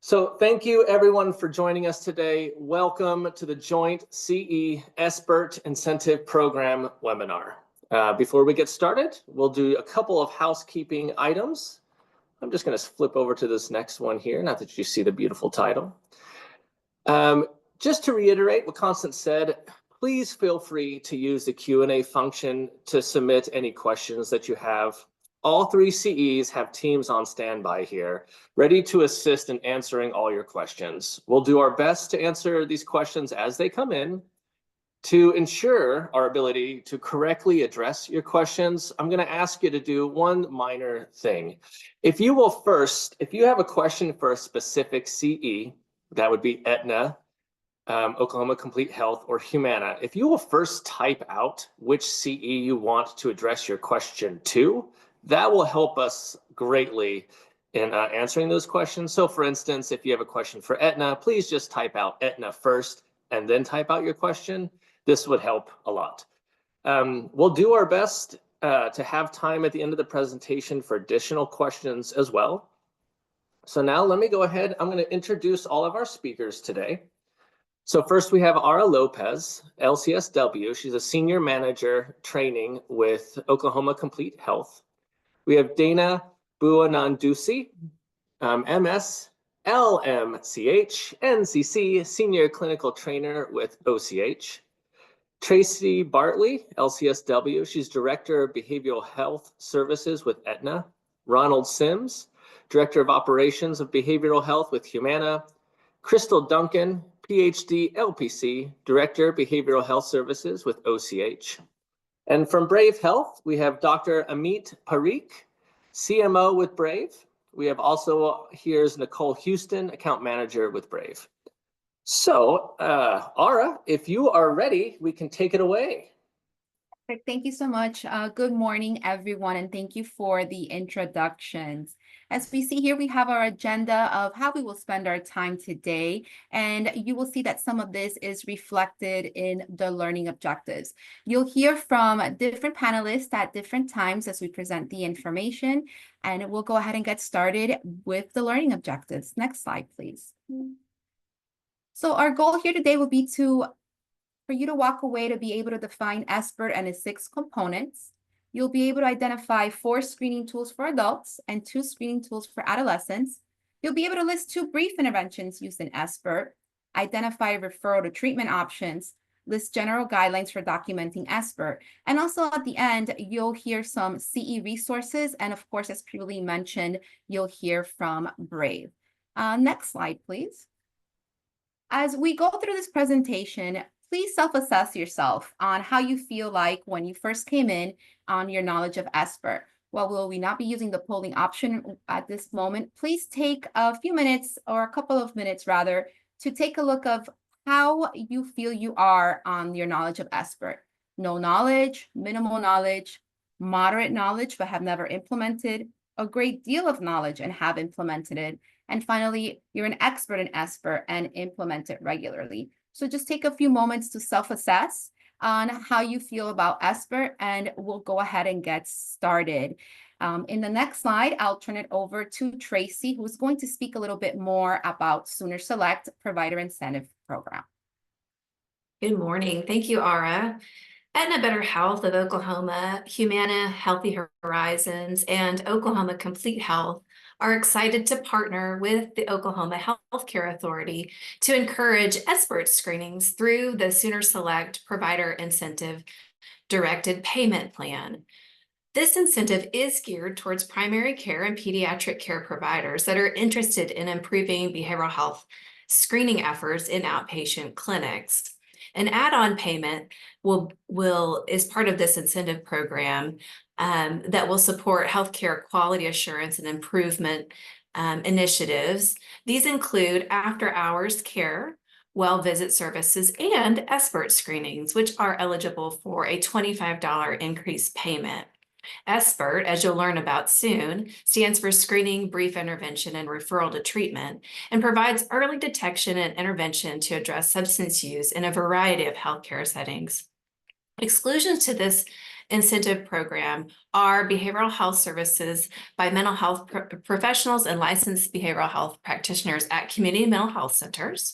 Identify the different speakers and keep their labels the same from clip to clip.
Speaker 1: So thank you everyone for joining us today. Welcome to the joint CE SBIRT Incentive Program webinar. Before we get started, we'll do a couple of housekeeping items. I'm just going to flip over to this next one here, not that you see the beautiful title. Just to reiterate what Constance said, please feel free to use the Q&A function to submit any questions that you have. All three CEs have teams on standby here, ready to assist in answering all your questions. We'll do our best to answer these questions as they come in. To ensure our ability to correctly address your questions, I'm going to ask you to do one minor thing. If you have a question for a specific CE, that would be Aetna, Oklahoma Complete Health, or Humana. If you will first type out which CE you want to address your question to, that will help us greatly in answering those questions. So for instance, if you have a question for Aetna, please just type out Aetna first and then type out your question. This would help a lot. We'll do our best to have time at the end of the presentation for additional questions as well. So now let me go ahead. I'm going to introduce all of our speakers today. So first we have Ara Lopez, LCSW. She's a senior manager training with Oklahoma Complete Health. We have Dana Buonandusi, MS, LMCH, NCC, senior clinical trainer with OCH. Tracy Bartley, LCSW. She's director of behavioral health services with Aetna. Ronald Sims, director of operations of behavioral health with Humana. Crystal Duncan, PhD, LPC, director of behavioral health services with OCH. And from Brave Health, we have Dr. Amit Parikh, CMO with Brave. We have also, here's Nicole Houston, account manager with Brave. So, Ara, if you are ready, we can take it away.
Speaker 2: Perfect. Thank you so much. Good morning, everyone, and thank you for the introductions. As we see here, we have our agenda of how we will spend our time today, and you will see that some of this is reflected in the learning objectives. You'll hear from different panelists at different times as we present the information, and we'll go ahead and get started with the learning objectives. Next slide, please. So our goal here today will be for you to walk away to be able to define SBIRT and its 6 components. You'll be able to identify 4 screening tools for adults and 2 screening tools for adolescents. You'll be able to list 2 brief interventions used in SBIRT, identify referral to treatment options, list general guidelines for documenting SBIRT, and also at the end, you'll hear some CE resources, and of course, as previously mentioned, you'll hear from Brave. Next slide, please. As we go through this presentation, please self-assess yourself on how you feel like when you first came in on your knowledge of SBIRT. While we not be using the polling option at this moment, please take a few minutes, or a couple of minutes rather, to take a look of how you feel you are on your knowledge of SBIRT. No knowledge, minimal knowledge, moderate knowledge but have never implemented, a great deal of knowledge and have implemented it, and finally, you're an expert in SBIRT and implement it regularly. So just take a few moments to self-assess on how you feel about SBIRT, and we'll go ahead and get started. In the next slide, I'll turn it over to Tracy, who's going to speak a little bit more about Sooner Select Provider Incentive Program.
Speaker 3: Good morning. Thank you, Ara. Aetna Better Health of Oklahoma, Humana Healthy Horizons, and Oklahoma Complete Health are excited to partner with the Oklahoma Healthcare Authority to encourage SBIRT screenings through the Sooner Select Provider Incentive Directed Payment Plan. This incentive is geared towards primary care and pediatric care providers that are interested in improving behavioral health screening efforts in outpatient clinics. An add-on payment is part of this incentive program that will support healthcare quality assurance and improvement initiatives. These include after-hours care, well visit services, and SBIRT screenings, which are eligible for a $25 increased payment. SBIRT, as you'll learn about soon, stands for Screening, Brief Intervention, and Referral to Treatment, and provides early detection and intervention to address substance use in a variety of healthcare settings. Exclusions to this incentive program are behavioral health services by mental health professionals and licensed behavioral health practitioners at community mental health centers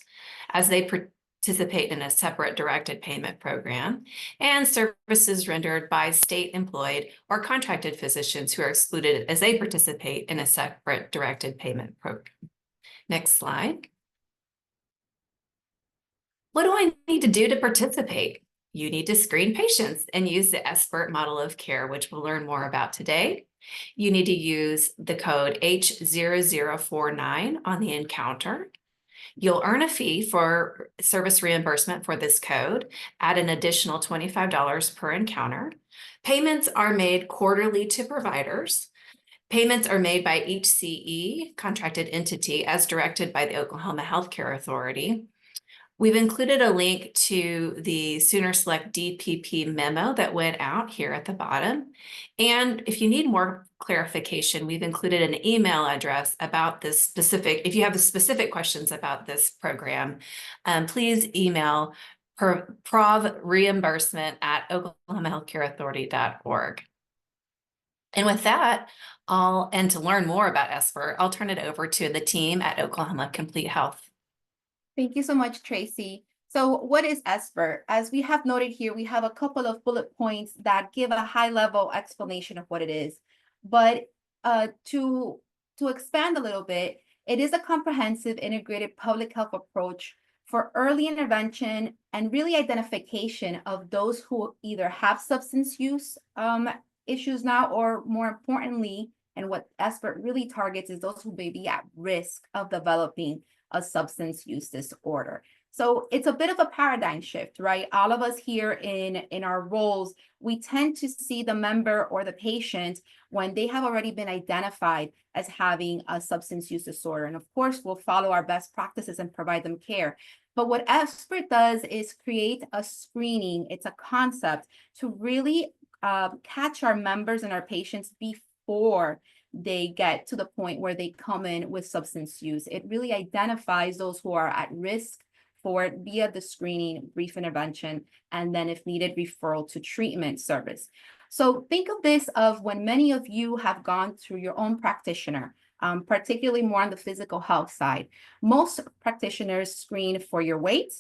Speaker 3: as they participate in a separate directed payment program, and services rendered by state employed or contracted physicians who are excluded as they participate in a separate directed payment program. Next slide. What do I need to do to participate? You need to screen patients and use the SBIRT model of care, which we'll learn more about today. You need to use the code H0049 on the encounter. You'll earn a fee for service reimbursement for this code at an additional $25 per encounter. Payments are made quarterly to providers. Payments are made by each CE, contracted entity, as directed by the Oklahoma Healthcare Authority. We've included a link to the Sooner Select DPP memo that went out here at the bottom. And if you need more clarification, we've included an email address about this specific, if you have specific questions about this program, please email provreimbursement@oklahomahealthcareauthority.org. And with that, and to learn more about SBIRT, I'll turn it over to the team at Oklahoma Complete Health.
Speaker 2: Thank you so much, Tracy. So what is SBIRT? As we have noted here, we have a couple of bullet points that give a high-level explanation of what it is. But to expand a little bit, it is a comprehensive integrated public health approach for early intervention and really identification of those who either have substance use issues now, or more importantly, and what SBIRT really targets is those who may be at risk of developing a substance use disorder. So it's a bit of a paradigm shift, right? All of us here in our roles, we tend to see the member or the patient when they have already been identified as having a substance use disorder. And of course, we'll follow our best practices and provide them care. But what SBIRT does is create a screening. It's a concept to really catch our members and our patients before they get to the point where they come in with substance use. It really identifies those who are at risk for it via the screening, brief intervention, and then if needed, referral to treatment service. So think of this of when many of you have gone through your own practitioner, particularly more on the physical health side. Most practitioners screen for your weight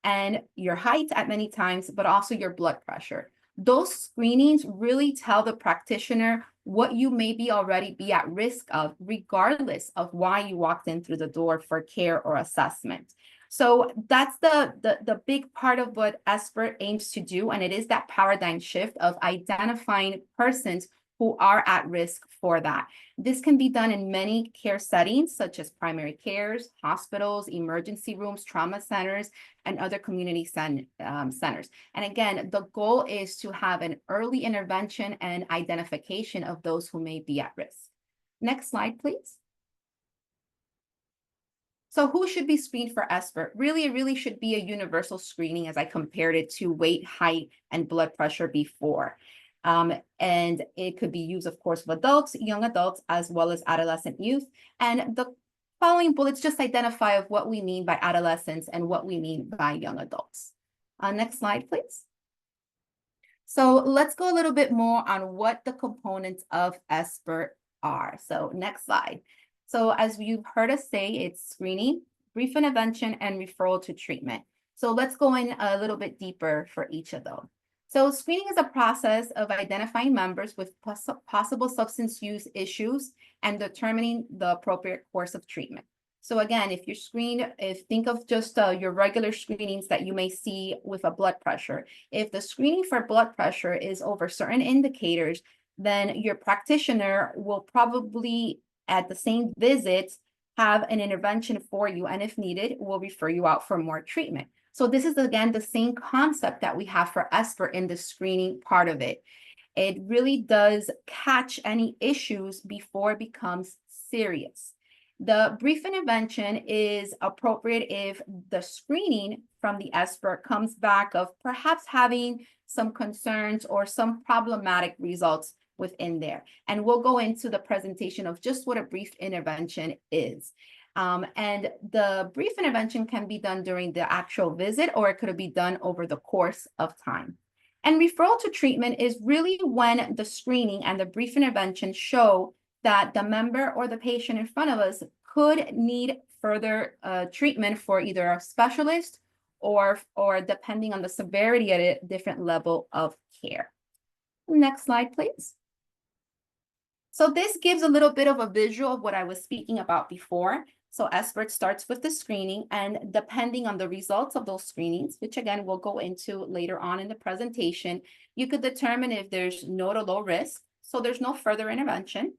Speaker 2: and your height at many times, but also your blood pressure. Those screenings really tell the practitioner what you may already be at risk of, regardless of why you walked in through the door for care or assessment. So that's the big part of what SBIRT aims to do, and it is that paradigm shift of identifying persons who are at risk for that. This can be done in many care settings, such as primary cares, hospitals, emergency rooms, trauma centers, and other community centers. And again, the goal is to have an early intervention and identification of those who may be at risk. Next slide, please. So who should be screened for SBIRT? It really should be a universal screening, as I compared it to weight, height, and blood pressure before. And it could be used, of course, with adults, young adults, as well as adolescent youth. And the following bullets just identify of what we mean by adolescents and what we mean by young adults. Next slide, please. So let's go a little bit more on what the components of SBIRT are. So next slide. So as you've heard us say, it's screening, brief intervention, and referral to treatment. So let's go in a little bit deeper for each of those. So screening is a process of identifying members with possible substance use issues and determining the appropriate course of treatment. So again, if you're screened, think of just your regular screenings that you may see with a blood pressure. If the screening for blood pressure is over certain indicators, then your practitioner will probably at the same visit have an intervention for you, and if needed, will refer you out for more treatment. So this is, again, the same concept that we have for SBIRT in the screening part of it. It really does catch any issues before it becomes serious. The brief intervention is appropriate if the screening from the SBIRT comes back of perhaps having some concerns or some problematic results within there. And we'll go into the presentation of just what a brief intervention is. And the brief intervention can be done during the actual visit, or it could be done over the course of time. And referral to treatment is really when the screening and the brief intervention show that the member or the patient in front of us could need further treatment for either a specialist or depending on the severity at a different level of care. Next slide, please. So this gives a little bit of a visual of what I was speaking about before. So SBIRT starts with the screening, and depending on the results of those screenings, which again, we'll go into later on in the presentation, you could determine if there's no to low risk, so there's no further intervention.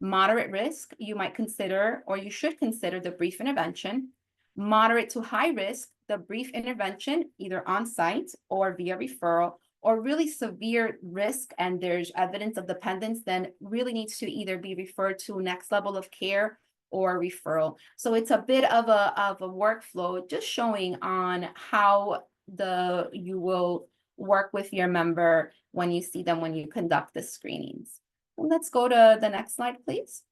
Speaker 2: Moderate risk, you might consider, or you should consider, the brief intervention. Moderate to high risk, the brief intervention, either on site or via referral, or really severe risk and there's evidence of dependence, then really needs to either be referred to next level of care or referral. So it's a bit of a workflow just showing on how you will work with your member when you see them, when you conduct the screenings. Let's go to the next slide, please.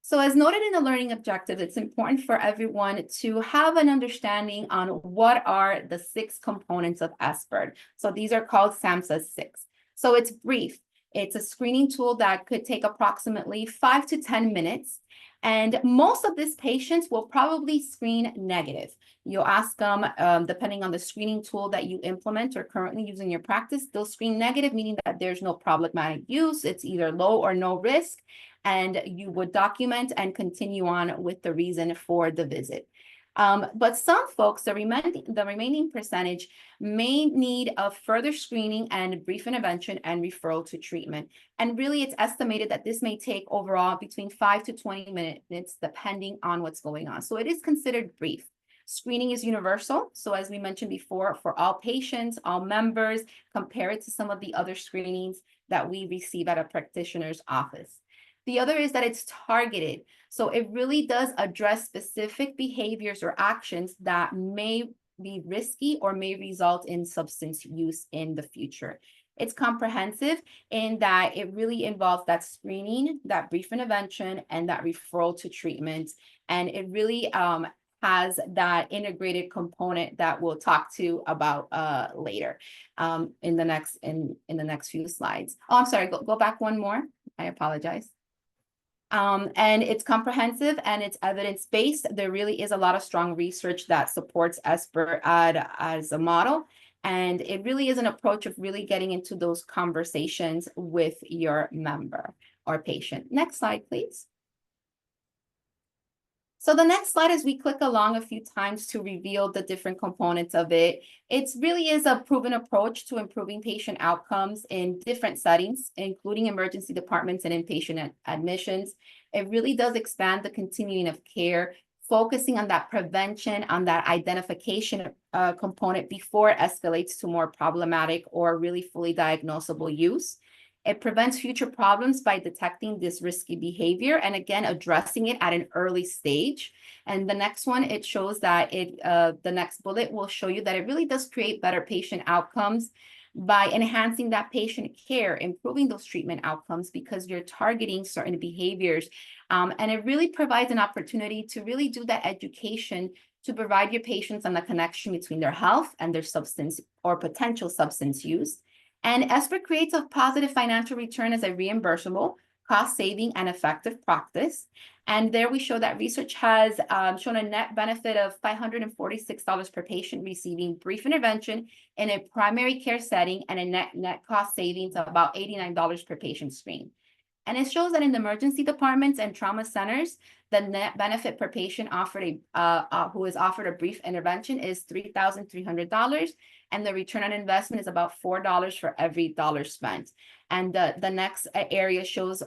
Speaker 2: So as noted in the learning objectives, it's important for everyone to have an understanding on what are the 6 components of SBIRT. So these are called SAMHSA 6. So it's brief. It's a screening tool that could take approximately 5 to 10 minutes. And most of these patients will probably screen negative. You'll ask them, depending on the screening tool that you implement or currently use in your practice, they'll screen negative, meaning that there's no problematic use. It's either low or no risk. And you would document and continue on with the reason for the visit. But some folks, the remaining percentage, may need a further screening and brief intervention and referral to treatment. And really, it's estimated that this may take overall between 5 to 20 minutes, depending on what's going on. So it is considered brief. Screening is universal. So as we mentioned before, for all patients, all members, compare it to some of the other screenings that we receive at a practitioner's office. The other is that it's targeted. So it really does address specific behaviors or actions that may be risky or may result in substance use in the future. It's comprehensive in that it really involves that screening, that brief intervention, and that referral to treatment. And it really has that integrated component that we'll talk to about later in the next few slides. Oh, I'm sorry, go back one more. I apologize. And it's comprehensive and it's evidence-based. There really is a lot of strong research that supports SBIRT as a model. And it really is an approach of really getting into those conversations with your member or patient. Next slide, please. So the next slide, as we click along a few times to reveal the different components of it, it really is a proven approach to improving patient outcomes in different settings, including emergency departments and inpatient admissions. It really does expand the continuum of care, focusing on that prevention, on that identification component before it escalates to more problematic or really fully diagnosable use. It prevents future problems by detecting this risky behavior and again, addressing it at an early stage. And the next one, it shows that the next bullet will show you that it really does create better patient outcomes by enhancing that patient care, improving those treatment outcomes because you're targeting certain behaviors. And it really provides an opportunity to really do that education to provide your patients on the connection between their health and their substance or potential substance use. And SBIRT creates a positive financial return as a reimbursable, cost-saving, and effective practice. And there we show that research has shown a net benefit of $546 per patient receiving brief intervention in a primary care setting and a net cost savings of about $89 per patient screen. And it shows that in the emergency departments and trauma centers, the net benefit per patient offered who is offered a brief intervention is $3,300, and the return on investment is about $4 for every dollar spent. And the next area shows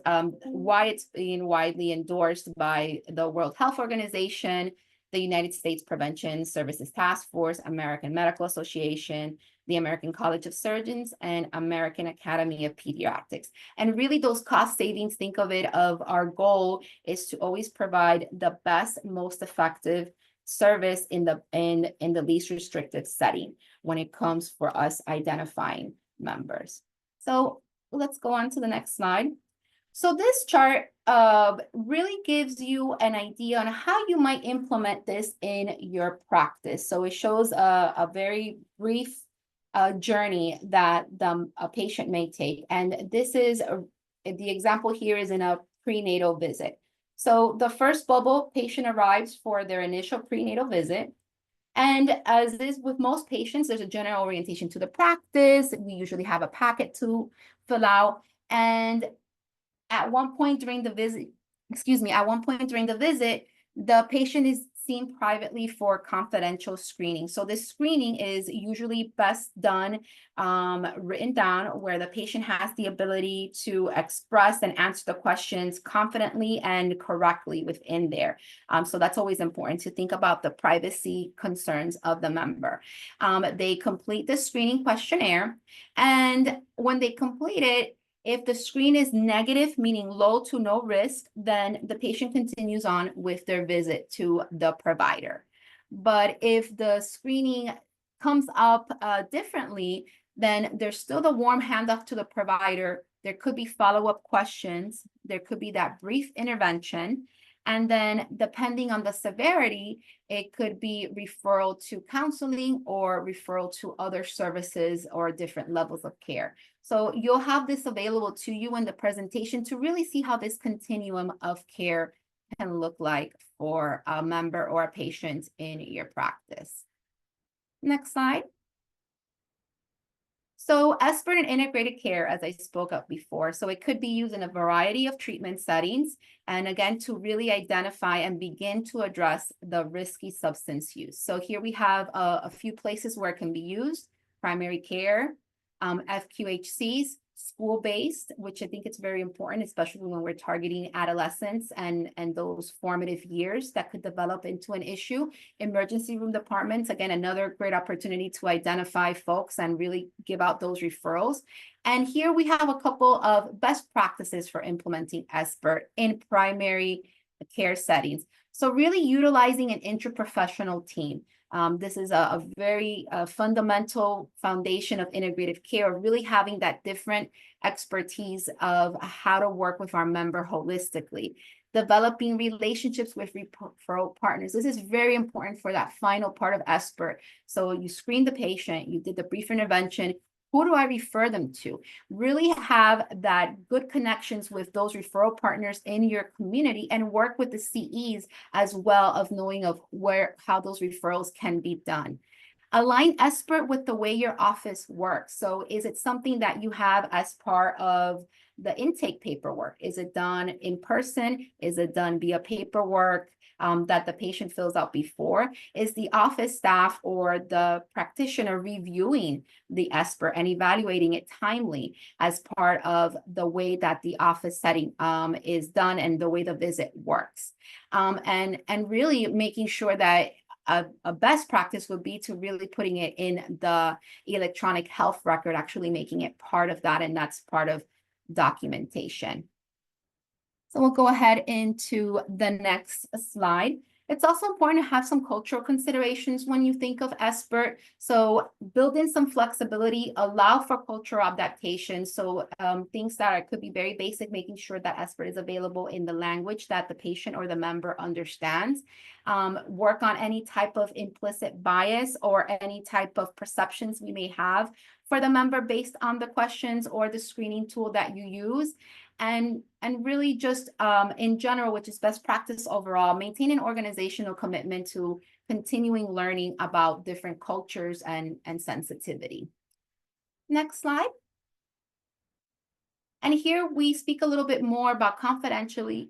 Speaker 2: why it's being widely endorsed by the World Health Organization, the United States Prevention Services Task Force, American Medical Association, the American College of Surgeons, and American Academy of Pediatrics. And really those cost savings, think of it of our goal is to always provide the best, most effective service in the least restrictive setting when it comes for us identifying members. So let's go on to the next slide. So this chart really gives you an idea on how you might implement this in your practice. So it shows a very brief journey that a patient may take. And this is the example here is in a prenatal visit. So the first bubble, patient arrives for their initial prenatal visit. And as is with most patients, there's a general orientation to the practice. We usually have a packet to fill out. And at one point during the visit, the patient is seen privately for confidential screening. So this screening is usually best done written down, where the patient has the ability to express and answer the questions confidently and correctly within there. So that's always important to think about the privacy concerns of the member. They complete the screening questionnaire, and when they complete it, if the screen is negative, meaning low to no risk, then the patient continues on with their visit to the provider. But if the screening comes up differently, then there's still the warm handoff to the provider. There could be follow-up questions. There could be that brief intervention. And then depending on the severity, it could be referral to counseling or referral to other services or different levels of care. So you'll have this available to you in the presentation to really see how this continuum of care can look like for a member or a patient in your practice. Next slide. So SBIRT and integrated care, as I spoke of before, so it could be used in a variety of treatment settings, and again, to really identify and begin to address the risky substance use. So here we have a few places where it can be used: primary care, FQHCs, school-based, which I think it's very important, especially when we're targeting adolescents and those formative years that could develop into an issue. Emergency room departments, again, another great opportunity to identify folks and really give out those referrals. And here we have a couple of best practices for implementing SBIRT in primary care settings. So really utilizing an interprofessional team. This is a very fundamental foundation of integrative care, really having that different expertise of how to work with our member holistically. Developing relationships with referral partners. This is very important for that final part of SBIRT. So you screen the patient, you did the brief intervention. Who do I refer them to? Really have that good connections with those referral partners in your community, and work with the CEs as well, of knowing of how those referrals can be done. Align SBIRT with the way your office works. So is it something that you have as part of the intake paperwork? Is it done in person? Is it done via paperwork that the patient fills out before? Is the office staff or the practitioner reviewing the SBIRT and evaluating it timely as part of the way that the office setting is done and the way the visit works? And really making sure that a best practice would be to really putting it in the electronic health record, actually making it part of that, and that's part of documentation. So we'll go ahead into the next slide. It's also important to have some cultural considerations when you think of SBIRT. So build in some flexibility, allow for cultural adaptation. So things that could be very basic, making sure that SBIRT is available in the language that the patient or the member understands. Work on any type of implicit bias or any type of perceptions we may have for the member based on the questions or the screening tool that you use. And really just in general, which is best practice overall, maintain an organizational commitment to continuing learning about different cultures and sensitivity. Next slide. And here we speak a little bit more about confidentiality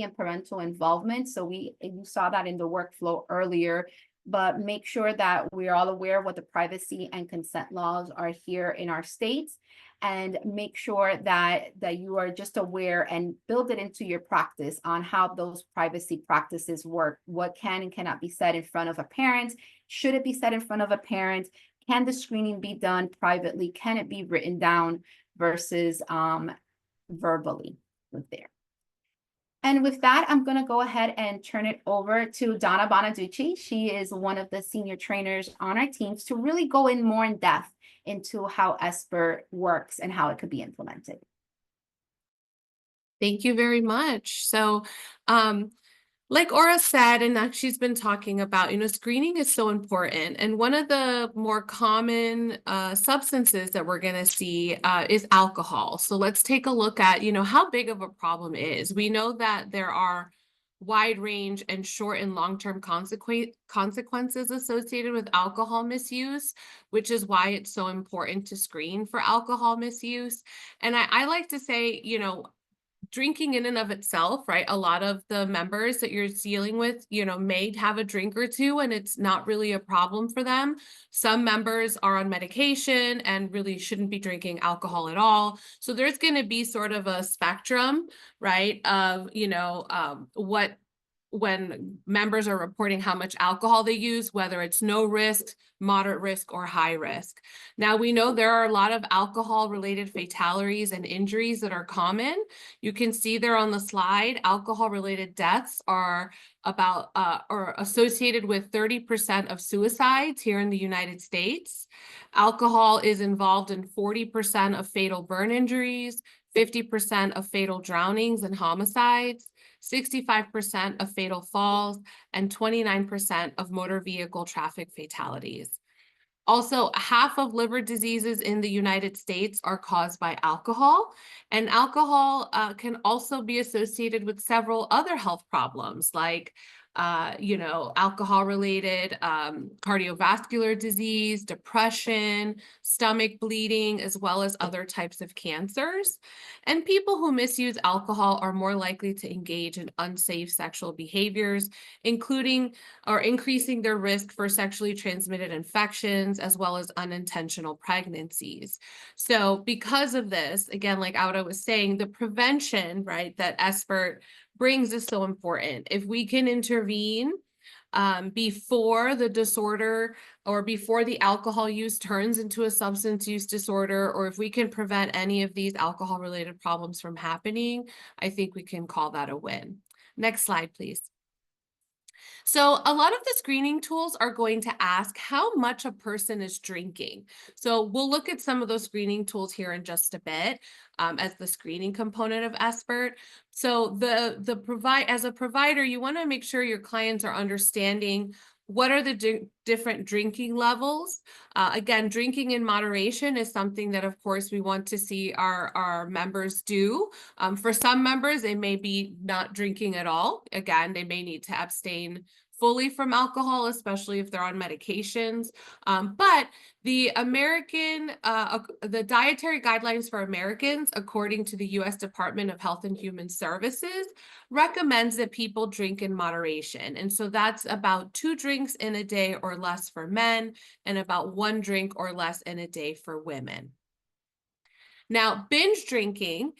Speaker 2: and parental involvement. So you saw that in the workflow earlier, but make sure that we're all aware of what the privacy and consent laws are here in our states, and make sure that you are just aware and build it into your practice on how those privacy practices work. What can and cannot be said in front of a parent? Should it be said in front of a parent? Can the screening be done privately? Can it be written down versus verbally with there? And with that, I'm going to go ahead and turn it over to Donna Bonaducci. She is one of the senior trainers on our teams to really go in more in depth into how SBIRT works and how it could be implemented.
Speaker 4: Thank you very much. So Like Aura said, and that she's been talking about, screening is so important. And one of the more common substances that we're going to see is alcohol. So let's take a look at, how big of a problem it is. We know that there are wide range and short and long-term consequences associated with alcohol misuse, which is why it's so important to screen for alcohol misuse. And I like to say, drinking in and of itself, right? A lot of the members that you're dealing with, may have a drink or two and it's not really a problem for them. Some members are on medication and really shouldn't be drinking alcohol at all. So there's going to be sort of a spectrum, right? Of, when members are reporting how much alcohol they use, whether it's no risk, moderate risk, or high risk. Now, we know there are a lot of alcohol-related fatalities and injuries that are common. You can see there on the slide, alcohol-related deaths are about or associated with 30% of suicides here in the United States. Alcohol is involved in 40% of fatal burn injuries, 50% of fatal drownings and homicides, 65% of fatal falls, and 29% of motor vehicle traffic fatalities. Also, half of liver diseases in the United States are caused by alcohol, and alcohol can also be associated with several other health problems like alcohol-related cardiovascular disease, depression, stomach bleeding, as well as other types of cancers. And people who misuse alcohol are more likely to engage in unsafe sexual behaviors, including or increasing their risk for sexually transmitted infections, as well as unintentional pregnancies. So because of this, again, like Aura was saying, the prevention, right, that SBIRT brings is so important. If we can intervene before the disorder or before the alcohol use turns into a substance use disorder, or if we can prevent any of these alcohol-related problems from happening, I think we can call that a win. Next slide, please. So a lot of the screening tools are going to ask how much a person is drinking. So we'll look at some of those screening tools here in just a bit as the screening component of SBIRT. So as a provider, you want to make sure your clients are understanding what are the different drinking levels. Again, drinking in moderation is something that, of course, we want to see our members do. For some members, they may be not drinking at all. Again, they may need to abstain fully from alcohol, especially if they're on medications. But the the dietary guidelines for Americans, according to the U.S. Department of Health and Human Services, recommends that people drink in moderation. And so that's about 2 drinks in a day or less for men, and about 1 drink or less in a day for women. Now, binge drinking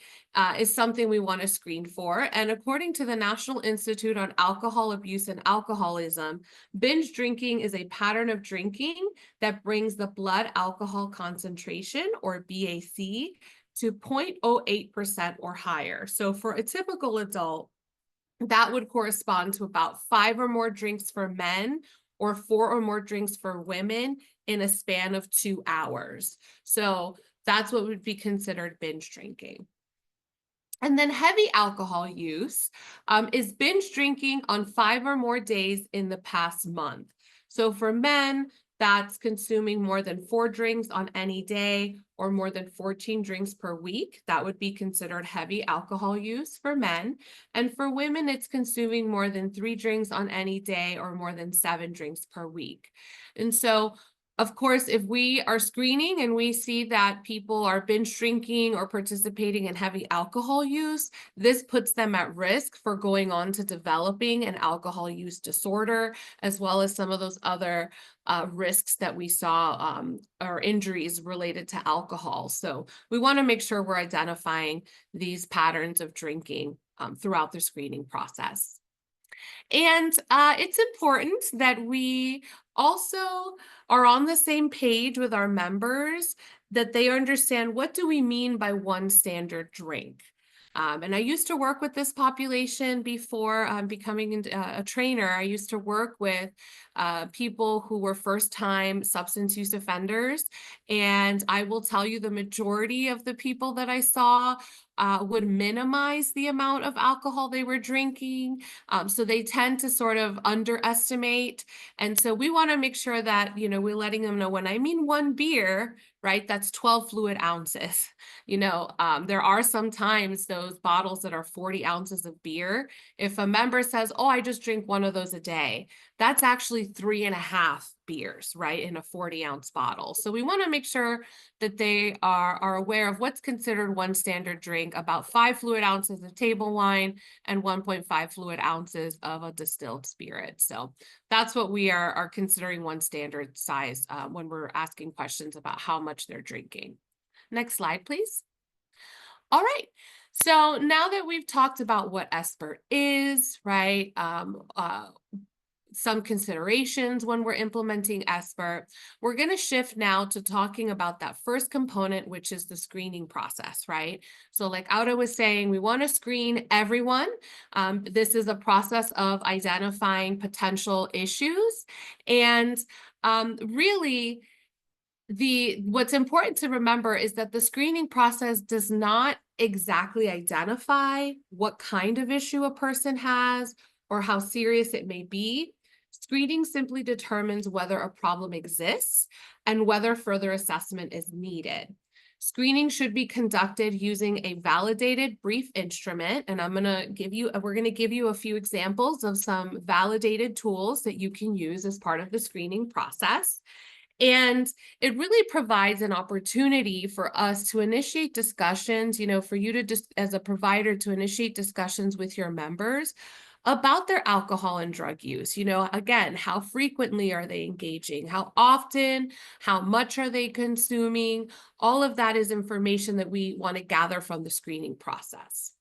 Speaker 4: is something we want to screen for. And according to the National Institute on Alcohol Abuse and Alcoholism, binge drinking is a pattern of drinking that brings the blood alcohol concentration, or BAC, to 0.08% or higher. So for a typical adult, that would correspond to about 5 or more drinks for men or 4 or more drinks for women in a span of 2 hours. So that's what would be considered binge drinking. And then heavy alcohol use is binge drinking on 5 or more days in the past month. So for men, that's consuming more than 4 drinks on any day or more than 14 drinks per week. That would be considered heavy alcohol use for men. And for women, it's consuming more than 3 drinks on any day or more than 7 drinks per week. And so, of course, if we are screening and we see that people are binge drinking or participating in heavy alcohol use, this puts them at risk for going on to developing an alcohol use disorder, as well as some of those other risks that we saw or injuries related to alcohol. So we want to make sure we're identifying these patterns of drinking throughout the screening process. And it's important that we also are on the same page with our members, that they understand, what do we mean by 1 standard drink? And I used to work with this population before becoming a trainer. I used to work with people who were first-time substance use offenders. And I will tell you, the majority of the people that I saw would minimize the amount of alcohol they were drinking. So they tend to sort of underestimate. And so we want to make sure that, we're letting them know, when I mean 1 beer, right, that's 12 fluid ounces. There are sometimes those bottles that are 40 ounces of beer. If a member says, oh, I just drink 1 of those a day, that's actually 3.5 beers, right, in a 40-ounce bottle. So we want to make sure that they are aware of what's considered 1 standard drink, about 5 fluid ounces of table wine and 1.5 fluid ounces of a distilled spirit. So that's what we are considering 1 standard size when we're asking questions about how much they're drinking. Next slide, please. All right. So now that we've talked about what SBIRT is, right, some considerations when we're implementing SBIRT, we're going to shift now to talking about that first component, which is the screening process, right? So like Aura was saying, we want to screen everyone. This is a process of identifying potential issues. And really, what's important to remember is that the screening process does not exactly identify what kind of issue a person has or how serious it may be. Screening simply determines whether a problem exists and whether further assessment is needed. Screening should be conducted using a validated brief instrument, and we're going to give you a few examples of some validated tools that you can use as part of the screening process. And it really provides an opportunity for us to initiate discussions, for you to just, as a provider, to initiate discussions with your members about their alcohol and drug use. Again, how frequently are they engaging? How often? How much are they consuming? All of that is information that we want to gather from the screening process.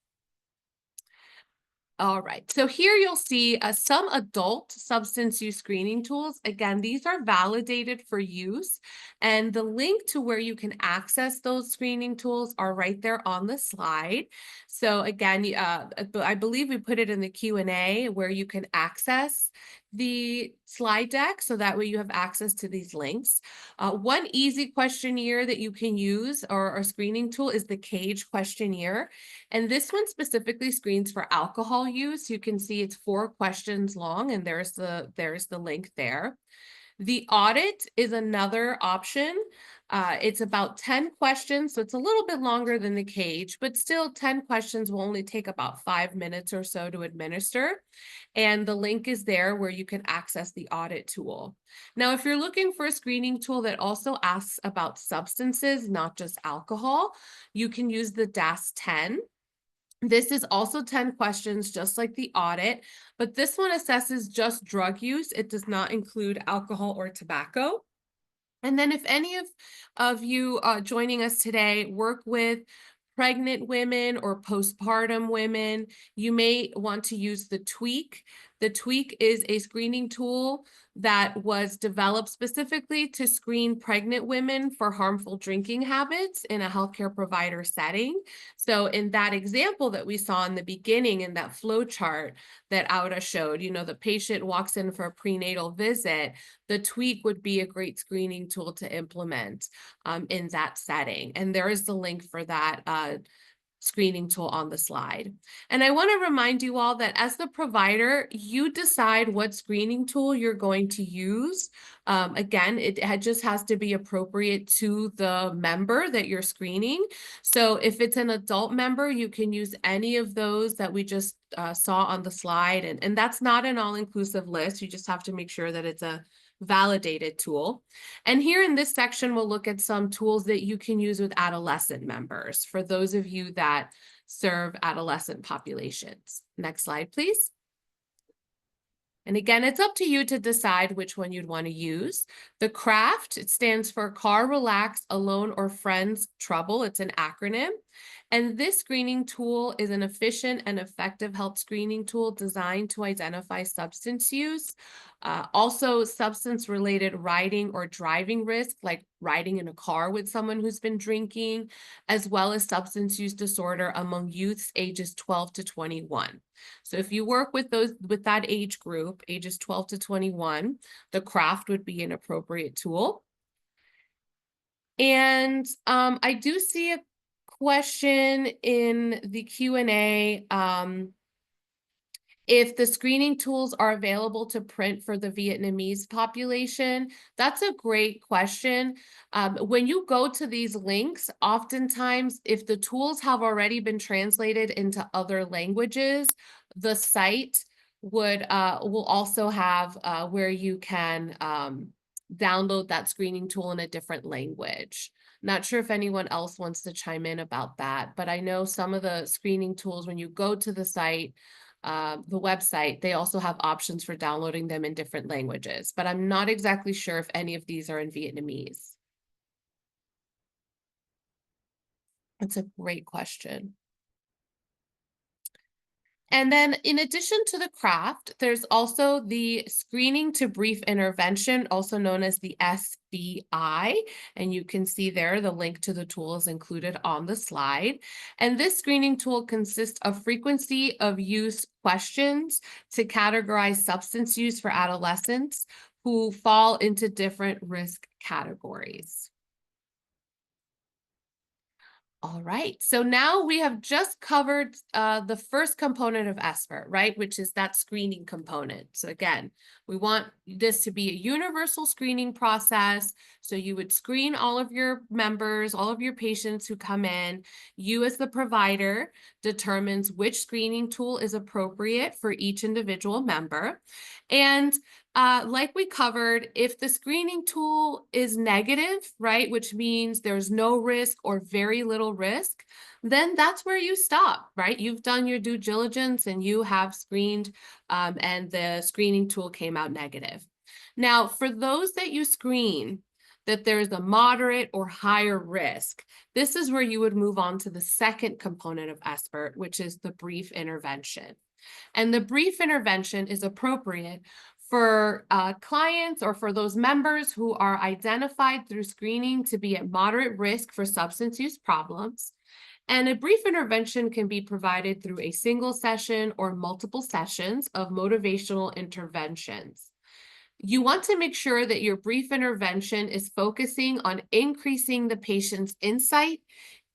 Speaker 4: All right, so here you'll see some adult substance use screening tools. Again, these are validated for use, and the link to where you can access those screening tools are right there on the slide. So again, I believe we put it in the Q&A where you can access the slide deck, so that way you have access to these links. One easy questionnaire that you can use, or a screening tool, is the CAGE questionnaire. And this one specifically screens for alcohol use. You can see it's 4 questions long, and there's the link there. The audit is another option. It's about 10 questions, so it's a little bit longer than the CAGE, but still 10 questions will only take about 5 minutes or so to administer. And the link is there where you can access the audit tool. Now, if you're looking for a screening tool that also asks about substances, not just alcohol, you can use the DAS-10. This is also 10 questions, just like the audit, but this one assesses just drug use. It does not include alcohol or tobacco. And then if any of you joining us today work with pregnant women or postpartum women, you may want to use the TWEAK. The TWEAK is a screening tool that was developed specifically to screen pregnant women for harmful drinking habits in a healthcare provider setting. So in that example that we saw in the beginning, in that flow chart that Aura showed, the patient walks in for a prenatal visit, the TWEAK would be a great screening tool to implement in that setting. And there is the link for that screening tool on the slide. And I want to remind you all that as the provider, you decide what screening tool you're going to use. Again, it just has to be appropriate to the member that you're screening. So if it's an adult member, you can use any of those that we just saw on the slide. And that's not an all-inclusive list. You just have to make sure that it's a validated tool. And here in this section, we'll look at some tools that you can use with adolescent members, for those of you that serve adolescent populations. Next slide, please. And again, it's up to you to decide which one you'd want to use. The CRAFT, it stands for Car, Relax, Alone, or Friends Trouble. It's an acronym. And this screening tool is an efficient and effective health screening tool designed to identify substance use, also substance-related riding or driving risk, like riding in a car with someone who's been drinking, as well as substance use disorder among youths ages 12 to 21. So if you work with that age group, ages 12 to 21, the CRAFT would be an appropriate tool. And I do see a question in the Q&A, if the screening tools are available to print for the Vietnamese population. That's a great question. When you go to these links, oftentimes, if the tools have already been translated into other languages, the site will also have where you can download that screening tool in a different language. Not sure if anyone else wants to chime in about that, but I know some of the screening tools, when you go to the site, the website, they also have options for downloading them in different languages, but I'm not exactly sure if any of these are in Vietnamese. That's a great question. And then in addition to the craft, there's also the screening to brief intervention, also known as the SBI. And you can see there the link to the tool is included on the slide. And this screening tool consists of frequency of use questions to categorize substance use for adolescents who fall into different risk categories. All right, so now we have just covered the first component of SBIRT, right, which is that screening component. So again, we want this to be a universal screening process. So you would screen all of your members, all of your patients who come in. You as the provider determines which screening tool is appropriate for each individual member. And like we covered, if the screening tool is negative, right, which means there's no risk or very little risk, then that's where you stop, right? You've done your due diligence and you have screened and the screening tool came out negative. Now, for those that you screen that there's a moderate or higher risk, this is where you would move on to the second component of SBIRT, which is the brief intervention. And the brief intervention is appropriate for clients or for those members who are identified through screening to be at moderate risk for substance use problems. And a brief intervention can be provided through a single session or multiple sessions of motivational interventions. You want to make sure that your brief intervention is focusing on increasing the patient's insight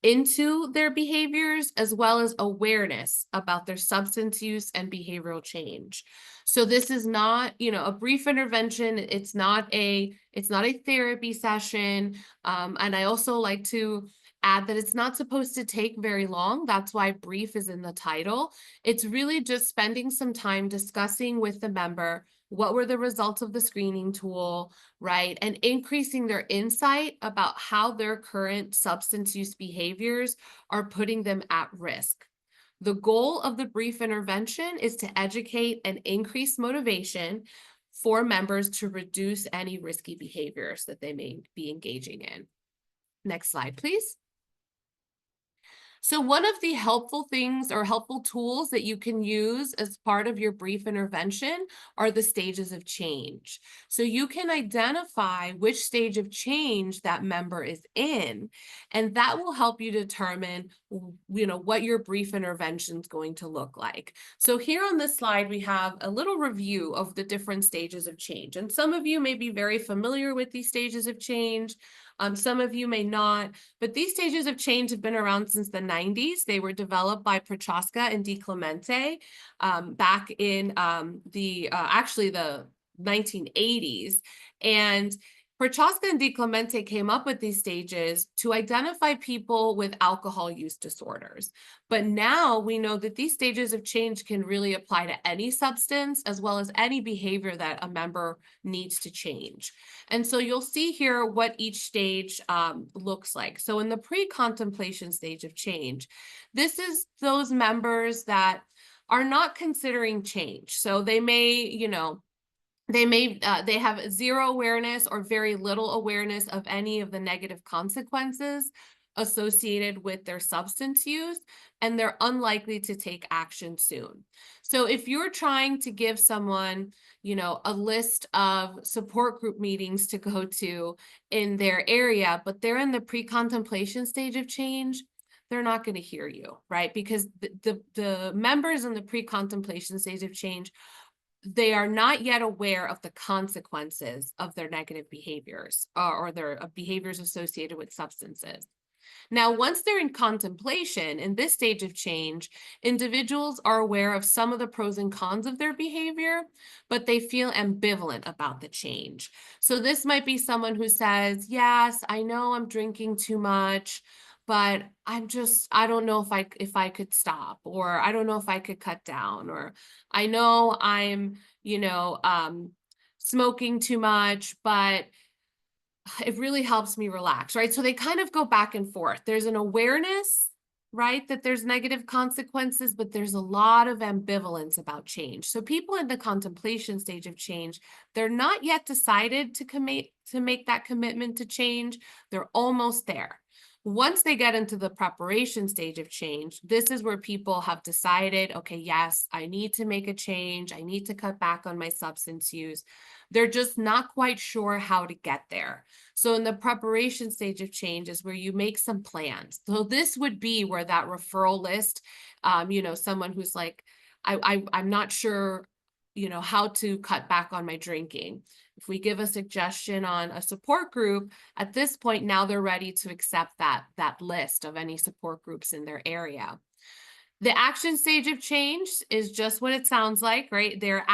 Speaker 4: into their behaviors, as well as awareness about their substance use and behavioral change. So this is not, a brief intervention. It's not a therapy session. And I also like to add that it's not supposed to take very long. That's why brief is in the title. It's really just spending some time discussing with the member what were the results of the screening tool, right? And increasing their insight about how their current substance use behaviors are putting them at risk. The goal of the brief intervention is to educate and increase motivation for members to reduce any risky behaviors that they may be engaging in. Next slide, please. So one of the helpful things or helpful tools that you can use as part of your brief intervention are the stages of change. So you can identify which stage of change that member is in, and that will help you determine, what your brief intervention is going to look like. So here on this slide, we have a little review of the different stages of change. And some of you may be very familiar with these stages of change. Some of you may not, but these stages of change have been around since the 90s. They were developed by Prochaska and DiClemente back in actually the 1980s. And Prochaska and DiClemente came up with these stages to identify people with alcohol use disorders. But now we know that these stages of change can really apply to any substance as well as any behavior that a member needs to change. And so you'll see here what each stage looks like. So in the pre-contemplation stage of change, this is those members that are not considering change. So they may, they have zero awareness or very little awareness of any of the negative consequences associated with their substance use, and they're unlikely to take action soon. So if you're trying to give someone, a list of support group meetings to go to in their area, but they're in the pre-contemplation stage of change, they're not going to hear you, right? Because the members in the pre-contemplation stage of change, they are not yet aware of the consequences of their negative behaviors or their behaviors associated with substances. Now, once they're in contemplation, in this stage of change, individuals are aware of some of the pros and cons of their behavior, but they feel ambivalent about the change. So this might be someone who says, yes, I know I'm drinking too much, but I don't know if I could stop, or I don't know if I could cut down, or I know I'm, smoking too much, but it really helps me relax, right? So they kind of go back and forth. There's an awareness, right, that there's negative consequences, but there's a lot of ambivalence about change. So people in the contemplation stage of change, they're not yet decided to make that commitment to change. They're almost there. Once they get into the preparation stage of change, this is where people have decided, okay, yes, I need to make a change. I need to cut back on my substance use. They're just not quite sure how to get there. So in the preparation stage of change is where you make some plans. So this would be where that referral list, someone who's like, I'm not sure, how to cut back on my drinking. If we give a suggestion on a support group, at this point, now they're ready to accept that list of any support groups in their area. The action stage of change is just what it sounds like, right? They're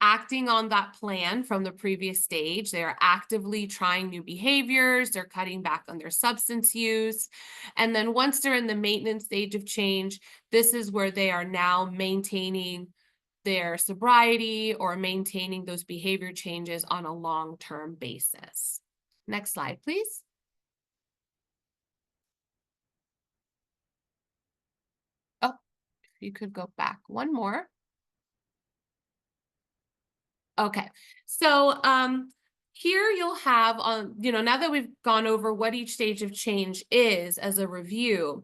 Speaker 4: acting on that plan from the previous stage. They're actively trying new behaviors. They're cutting back on their substance use. And then once they're in the maintenance stage of change, this is where they are now maintaining their sobriety or maintaining those behavior changes on a long-term basis. Next slide, please. Oh, if you could go back one more. Okay, so here you'll have now that we've gone over what each stage of change is as a review,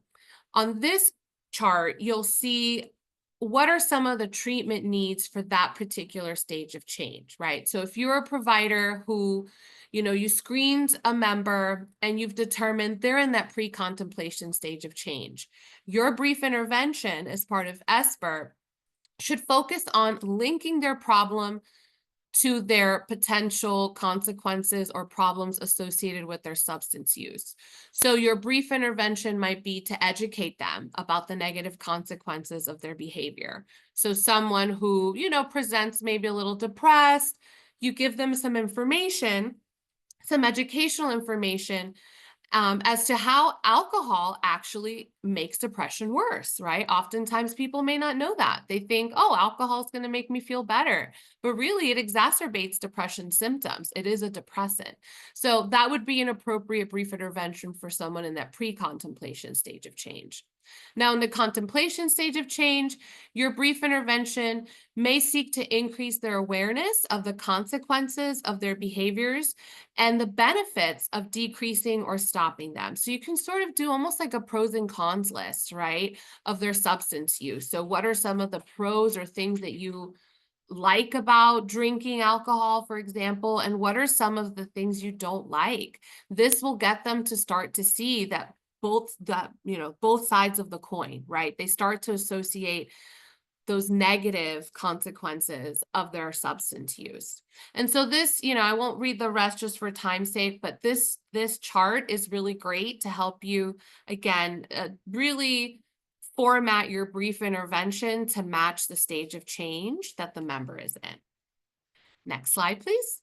Speaker 4: on this chart, you'll see what are some of the treatment needs for that particular stage of change, right? So if you're a provider who, you screened a member and you've determined they're in that pre-contemplation stage of change, your brief intervention as part of SBIRT should focus on linking their problem to their potential consequences or problems associated with their substance use. So your brief intervention might be to educate them about the negative consequences of their behavior. So someone who, presents maybe a little depressed, you give them some information, some educational information as to how alcohol actually makes depression worse, right? Oftentimes people may not know that. They think, oh, alcohol is going to make me feel better, but really it exacerbates depression symptoms. It is a depressant. So that would be an appropriate brief intervention for someone in that pre-contemplation stage of change. Now, in the contemplation stage of change, your brief intervention may seek to increase their awareness of the consequences of their behaviors and the benefits of decreasing or stopping them. So you can sort of do almost like a pros and cons list, right, of their substance use. So what are some of the pros or things that you like about drinking alcohol, for example, and what are some of the things you don't like? This will get them to start to see that both sides of the coin, right? They start to associate those negative consequences of their substance use. And so this, I won't read the rest just for time's sake, but this chart is really great to help you, again, really format your brief intervention to match the stage of change that the member is in. Next slide, please.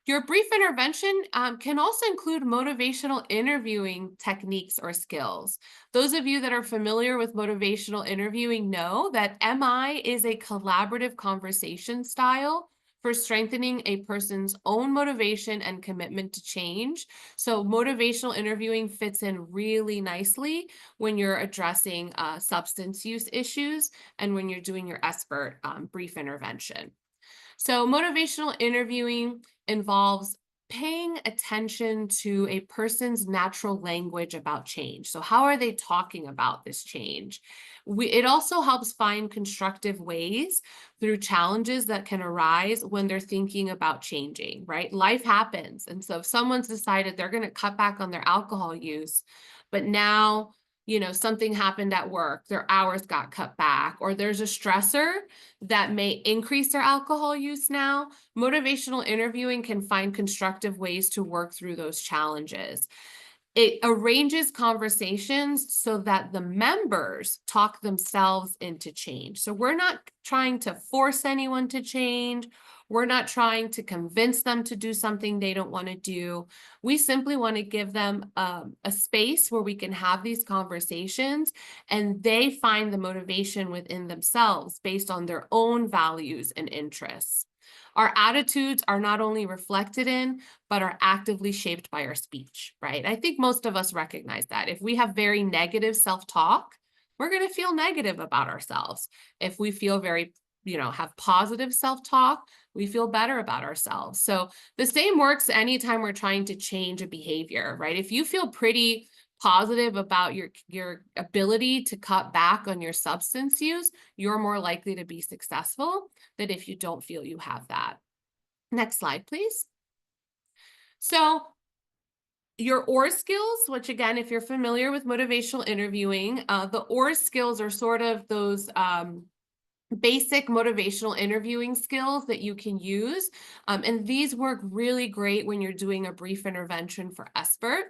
Speaker 4: Your brief intervention can also include motivational interviewing techniques or skills. Those of you that are familiar with motivational interviewing know that MI is a collaborative conversation style for strengthening a person's own motivation and commitment to change. So motivational interviewing fits in really nicely when you're addressing substance use issues and when you're doing your SBIRT brief intervention. So motivational interviewing involves paying attention to a person's natural language about change. So how are they talking about this change? It also helps find constructive ways through challenges that can arise when they're thinking about changing, right? Life happens. And so if someone's decided they're going to cut back on their alcohol use, but now something happened at work, their hours got cut back, or there's a stressor that may increase their alcohol use now, motivational interviewing can find constructive ways to work through those challenges. It arranges conversations so that the members talk themselves into change. So we're not trying to force anyone to change. We're not trying to convince them to do something they don't want to do. We simply want to give them a space where we can have these conversations and they find the motivation within themselves based on their own values and interests. Our attitudes are not only reflected in, but are actively shaped by our speech, right? I think most of us recognize that. If we have very negative self-talk, we're going to feel negative about ourselves. If we feel very, have positive self-talk, we feel better about ourselves. So the same works anytime we're trying to change a behavior, right? If you feel pretty positive about your ability to cut back on your substance use, you're more likely to be successful than if you don't feel you have that. Next slide, please. So your OR skills, which again, if you're familiar with motivational interviewing, the OR skills are sort of those basic motivational interviewing skills that you can use. And these work really great when you're doing a brief intervention for SBIRT.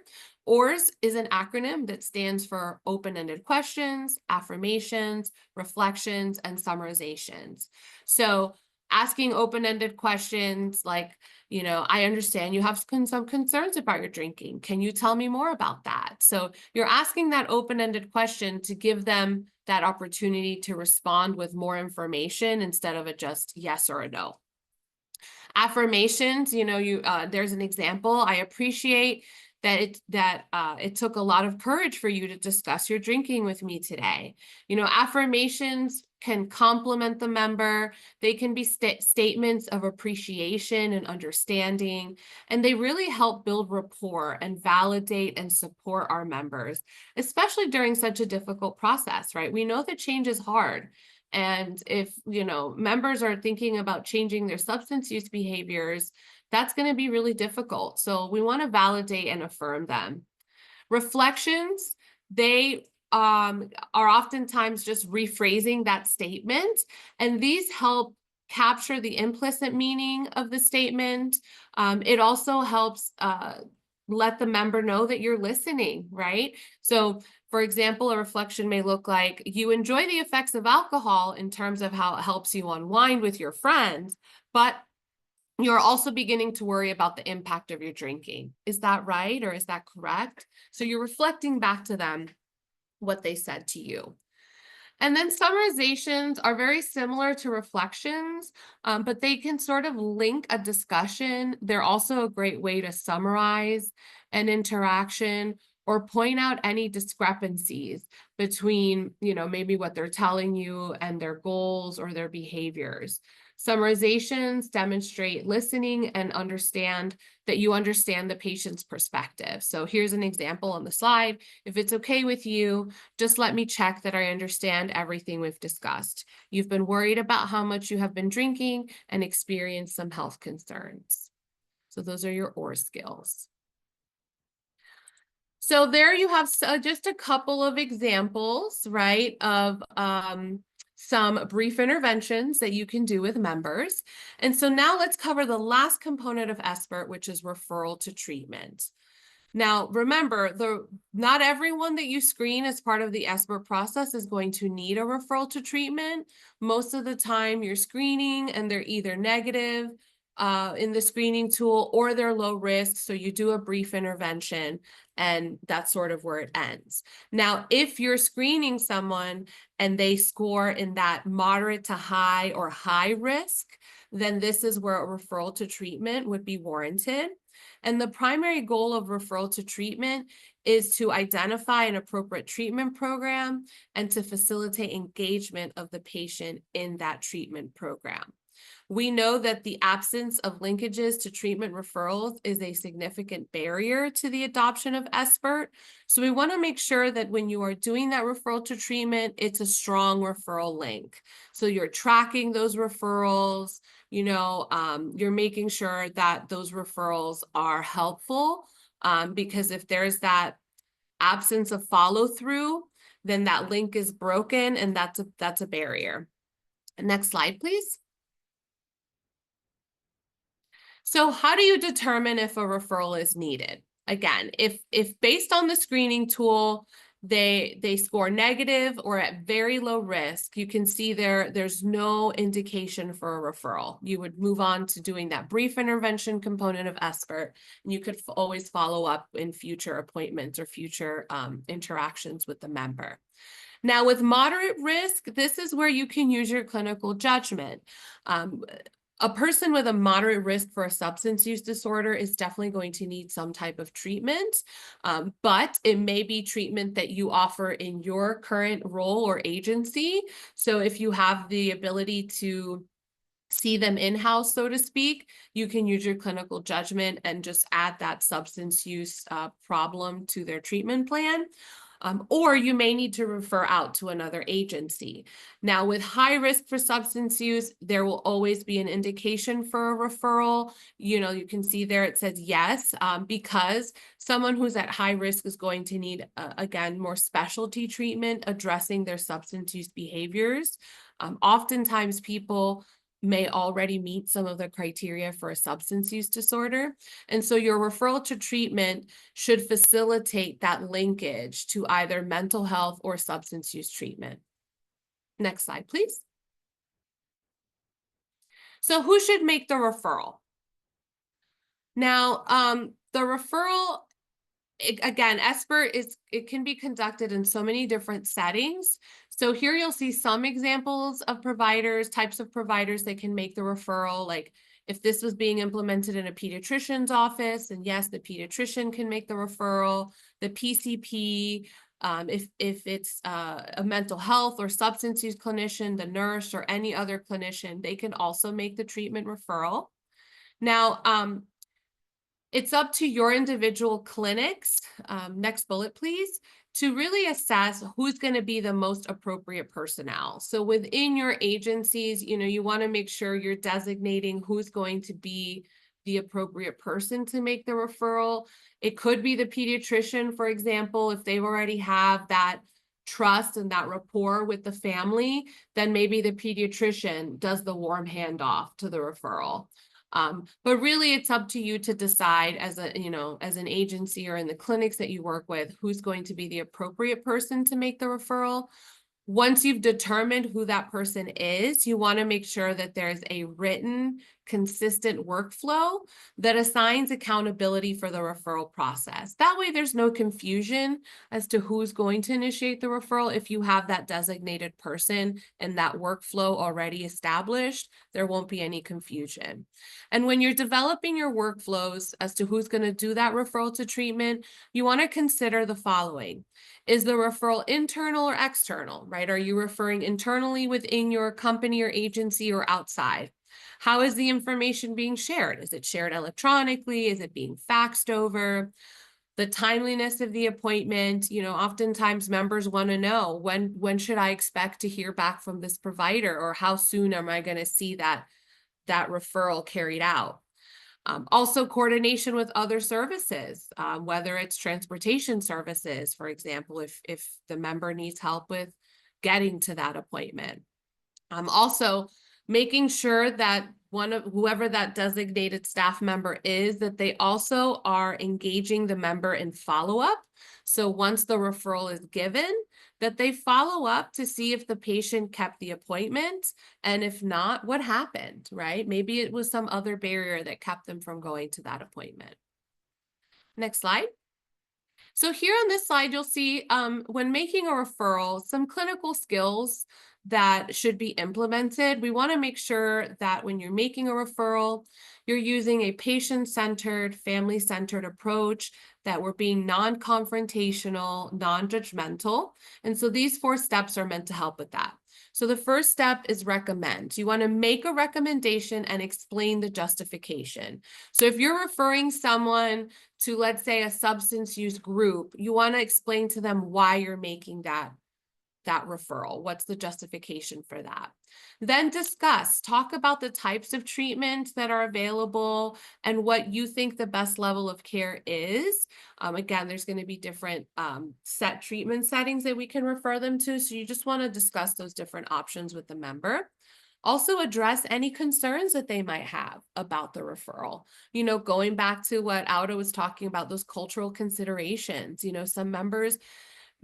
Speaker 4: ORS is an acronym that stands for open-ended questions, affirmations, reflections, and summarizations. So asking open-ended questions like, I understand you have some concerns about your drinking. Can you tell me more about that? So you're asking that open-ended question to give them that opportunity to respond with more information instead of a just yes or a no. Affirmations, there's an example. I appreciate that it took a lot of courage for you to discuss your drinking with me today. Affirmations can compliment the member. They can be statements of appreciation and understanding, and they really help build rapport and validate and support our members, especially during such a difficult process, right? We know that change is hard. And if, members are thinking about changing their substance use behaviors, that's going to be really difficult. So we want to validate and affirm them. Reflections, they are oftentimes just rephrasing that statement, and these help capture the implicit meaning of the statement. It also helps let the member know that you're listening, right? So for example, a reflection may look like, you enjoy the effects of alcohol in terms of how it helps you unwind with your friends, but you're also beginning to worry about the impact of your drinking. Is that right? Or is that correct? So you're reflecting back to them what they said to you. And then summarizations are very similar to reflections, but they can sort of link a discussion. They're also a great way to summarize an interaction or point out any discrepancies between, maybe what they're telling you and their goals or their behaviors. Summarizations demonstrate listening and understand that you understand the patient's perspective. So here's an example on the slide. If it's okay with you, just let me check that I understand everything we've discussed. You've been worried about how much you have been drinking and experienced some health concerns. So those are your OR skills. So there you have just a couple of examples, right, of some brief interventions that you can do with members. And so now let's cover the last component of SBIRT, which is referral to treatment. Now, remember, not everyone that you screen as part of the SBIRT process is going to need a referral to treatment. Most of the time you're screening and they're either negative in the screening tool or they're low risk. So you do a brief intervention and that's sort of where it ends. Now, if you're screening someone and they score in that moderate to high or high risk, then this is where a referral to treatment would be warranted. And the primary goal of referral to treatment is to identify an appropriate treatment program and to facilitate engagement of the patient in that treatment program. We know that the absence of linkages to treatment referrals is a significant barrier to the adoption of SBIRT. So we want to make sure that when you are doing that referral to treatment, it's a strong referral link. So you're tracking those referrals, you're making sure that those referrals are helpful, because if there's that absence of follow through, then that link is broken and that's a barrier. Next slide, please. So how do you determine if a referral is needed? Again, if based on the screening tool, they score negative or at very low risk, you can see there's no indication for a referral. You would move on to doing that brief intervention component of SBIRT, and you could always follow up in future appointments or future interactions with the member. Now, with moderate risk, this is where you can use your clinical judgment. A person with a moderate risk for a substance use disorder is definitely going to need some type of treatment, but it may be treatment that you offer in your current role or agency. So if you have the ability to see them in-house, so to speak, you can use your clinical judgment and just add that substance use problem to their treatment plan. Or you may need to refer out to another agency. Now, with high risk for substance use, there will always be an indication for a referral. You know, you can see there it says yes, because someone who's at high risk is going to need, again, more specialty treatment addressing their substance use behaviors. Oftentimes people may already meet some of the criteria for a substance use disorder. And so your referral to treatment should facilitate that linkage to either mental health or substance use treatment. Next slide, please. So who should make the referral? Now, the referral, again, SBIRT it can be conducted in so many different settings. So here you'll see some examples of providers, types of providers that can make the referral. Like if this was being implemented in a pediatrician's office, and yes, the pediatrician can make the referral. The PCP, if it's a mental health or substance use clinician, the nurse or any other clinician, they can also make the treatment referral. Now, it's up to your individual clinics, next bullet please, to really assess who's going to be the most appropriate personnel. So within your agencies, you know, you want to make sure you're designating who's going to be the appropriate person to make the referral. It could be the pediatrician, for example, if they already have that trust and that rapport with the family, then maybe the pediatrician does the warm handoff to the referral. But really it's up to you to decide as an agency or in the clinics that you work with, who's going to be the appropriate person to make the referral. Once you've determined who that person is, you want to make sure that there's a written, consistent workflow that assigns accountability for the referral process. That way there's no confusion as to who's going to initiate the referral. If you have that designated person and that workflow already established, there won't be any confusion. And when you're developing your workflows as to who's going to do that referral to treatment, you want to consider the following. Is the referral internal or external, right? Are you referring internally within your company or agency or outside? How is the information being shared? Is it shared electronically? Is it being faxed over? The timeliness of the appointment, you know, oftentimes members want to know when should I expect to hear back from this provider, or how soon am I going to see that referral carried out? Also coordination with other services, whether it's transportation services, for example, if the member needs help with getting to that appointment. Also making sure that whoever that designated staff member is, that they also are engaging the member in follow-up. So once the referral is given, that they follow up to see if the patient kept the appointment, and if not, what happened, right? Maybe it was some other barrier that kept them from going to that appointment. Next slide. So here on this slide, you'll see when making a referral, some clinical skills that should be implemented. We want to make sure that when you're making a referral, you're using a patient-centered, family-centered approach, that we're being non-confrontational, non-judgmental. And so these 4 steps are meant to help with that. So the first step is recommend. You want to make a recommendation and explain the justification. So if you're referring someone to, let's say, a substance use group, you want to explain to them why you're making that referral. What's the justification for that? Then talk about the types of treatment that are available and what you think the best level of care is. Again, there's going to be different set treatment settings that we can refer them to. So you just want to discuss those different options with the member. Also address any concerns that they might have about the referral. You know, going back to what Auda was talking about, those cultural considerations, you know, some members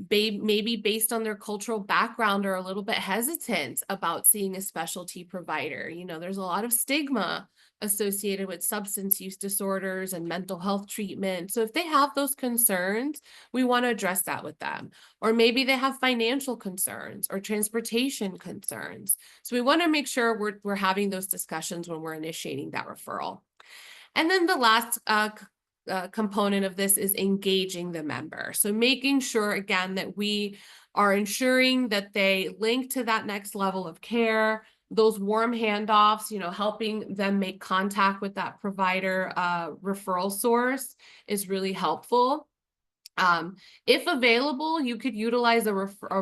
Speaker 4: maybe based on their cultural background are a little bit hesitant about seeing a specialty provider. You know, there's a lot of stigma associated with substance use disorders and mental health treatment. So if they have those concerns, we want to address that with them. Or maybe they have financial concerns or transportation concerns. So we want to make sure we're having those discussions when we're initiating that referral. And then the last component of this is engaging the member. So making sure, again, that we are ensuring that they link to that next level of care, those warm handoffs, you know, helping them make contact with that provider referral source is really helpful. If available, you could utilize a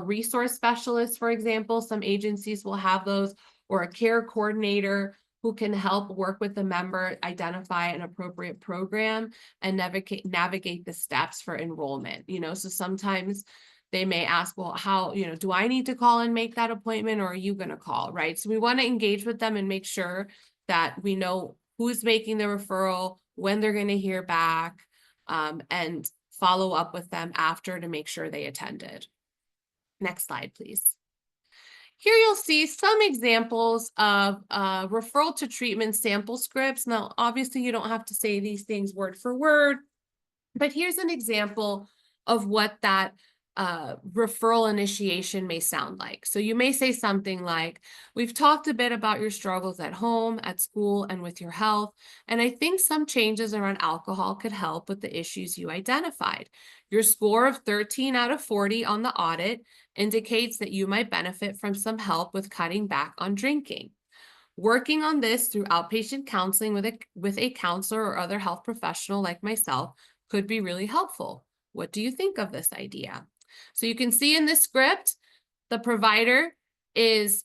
Speaker 4: resource specialist, for example. Some agencies will have those, or a care coordinator who can help work with the member, identify an appropriate program and navigate the steps for enrollment. You know, so sometimes they may ask, well, how, you know, do I need to call and make that appointment, or are you going to call, right? So we want to engage with them and make sure that we know who's making the referral, when they're going to hear back, and follow up with them after to make sure they attended. Next slide, please. Here you'll see some examples of referral to treatment sample scripts. Now, obviously, you don't have to say these things word for word, but here's an example of what that referral initiation may sound like. So you may say something like, we've talked a bit about your struggles at home, at school, and with your health, and I think some changes around alcohol could help with the issues you identified. Your score of 13 out of 40 on the audit indicates that you might benefit from some help with cutting back on drinking. Working on this through outpatient counseling with a counselor or other health professional like myself could be really helpful. What do you think of this idea? So you can see in this script, the provider is,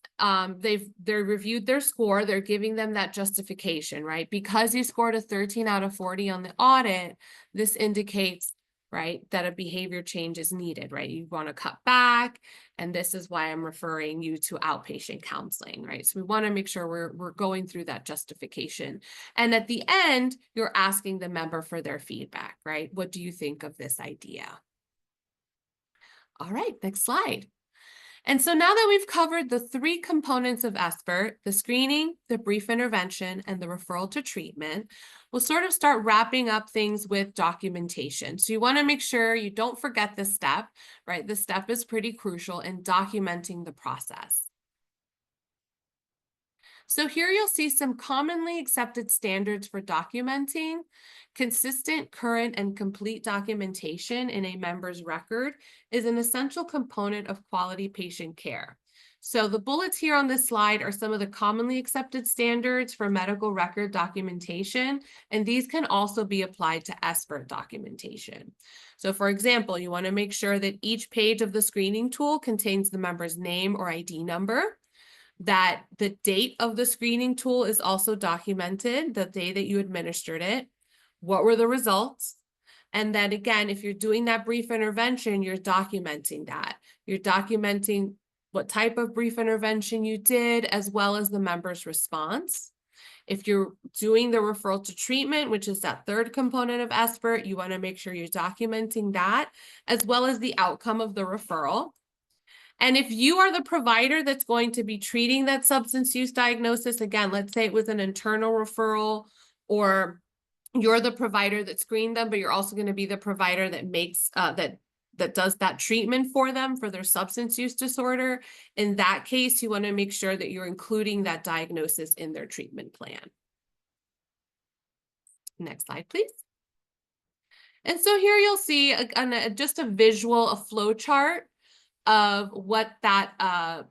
Speaker 4: they've reviewed their score. They're giving them that justification, right? Because you scored a 13 out of 40 on the audit, this indicates, right, that a behavior change is needed, right? You want to cut back, and this is why I'm referring you to outpatient counseling, right? So we want to make sure we're going through that justification. And at the end, you're asking the member for their feedback, right? What do you think of this idea? All right, next slide. And so now that we've covered the three components of SBIRT, the screening, the brief intervention, and the referral to treatment, we'll sort of start wrapping up things with documentation. So you want to make sure you don't forget this step, right? This step is pretty crucial in documenting the process. So here you'll see some commonly accepted standards for documenting. Consistent, current, and complete documentation in a member's record is an essential component of quality patient care. So the bullets here on this slide are some of the commonly accepted standards for medical record documentation, and these can also be applied to SBIRT documentation. So for example, you want to make sure that each page of the screening tool contains the member's name or ID number, that the date of the screening tool is also documented, the day that you administered it, what were the results, and then again, if you're doing that brief intervention, you're documenting that. You're documenting what type of brief intervention you did, as well as the member's response. If you're doing the referral to treatment, which is that third component of SBIRT, you want to make sure you're documenting that, as well as the outcome of the referral. And if you are the provider that's going to be treating that substance use diagnosis, again, let's say it was an internal referral, or you're the provider that screened them, but you're also going to be the provider that makes that does that treatment for them for their substance use disorder. In that case, you want to make sure that you're including that diagnosis in their treatment plan. Next slide, please. And so here you'll see just a visual, a flow chart of what that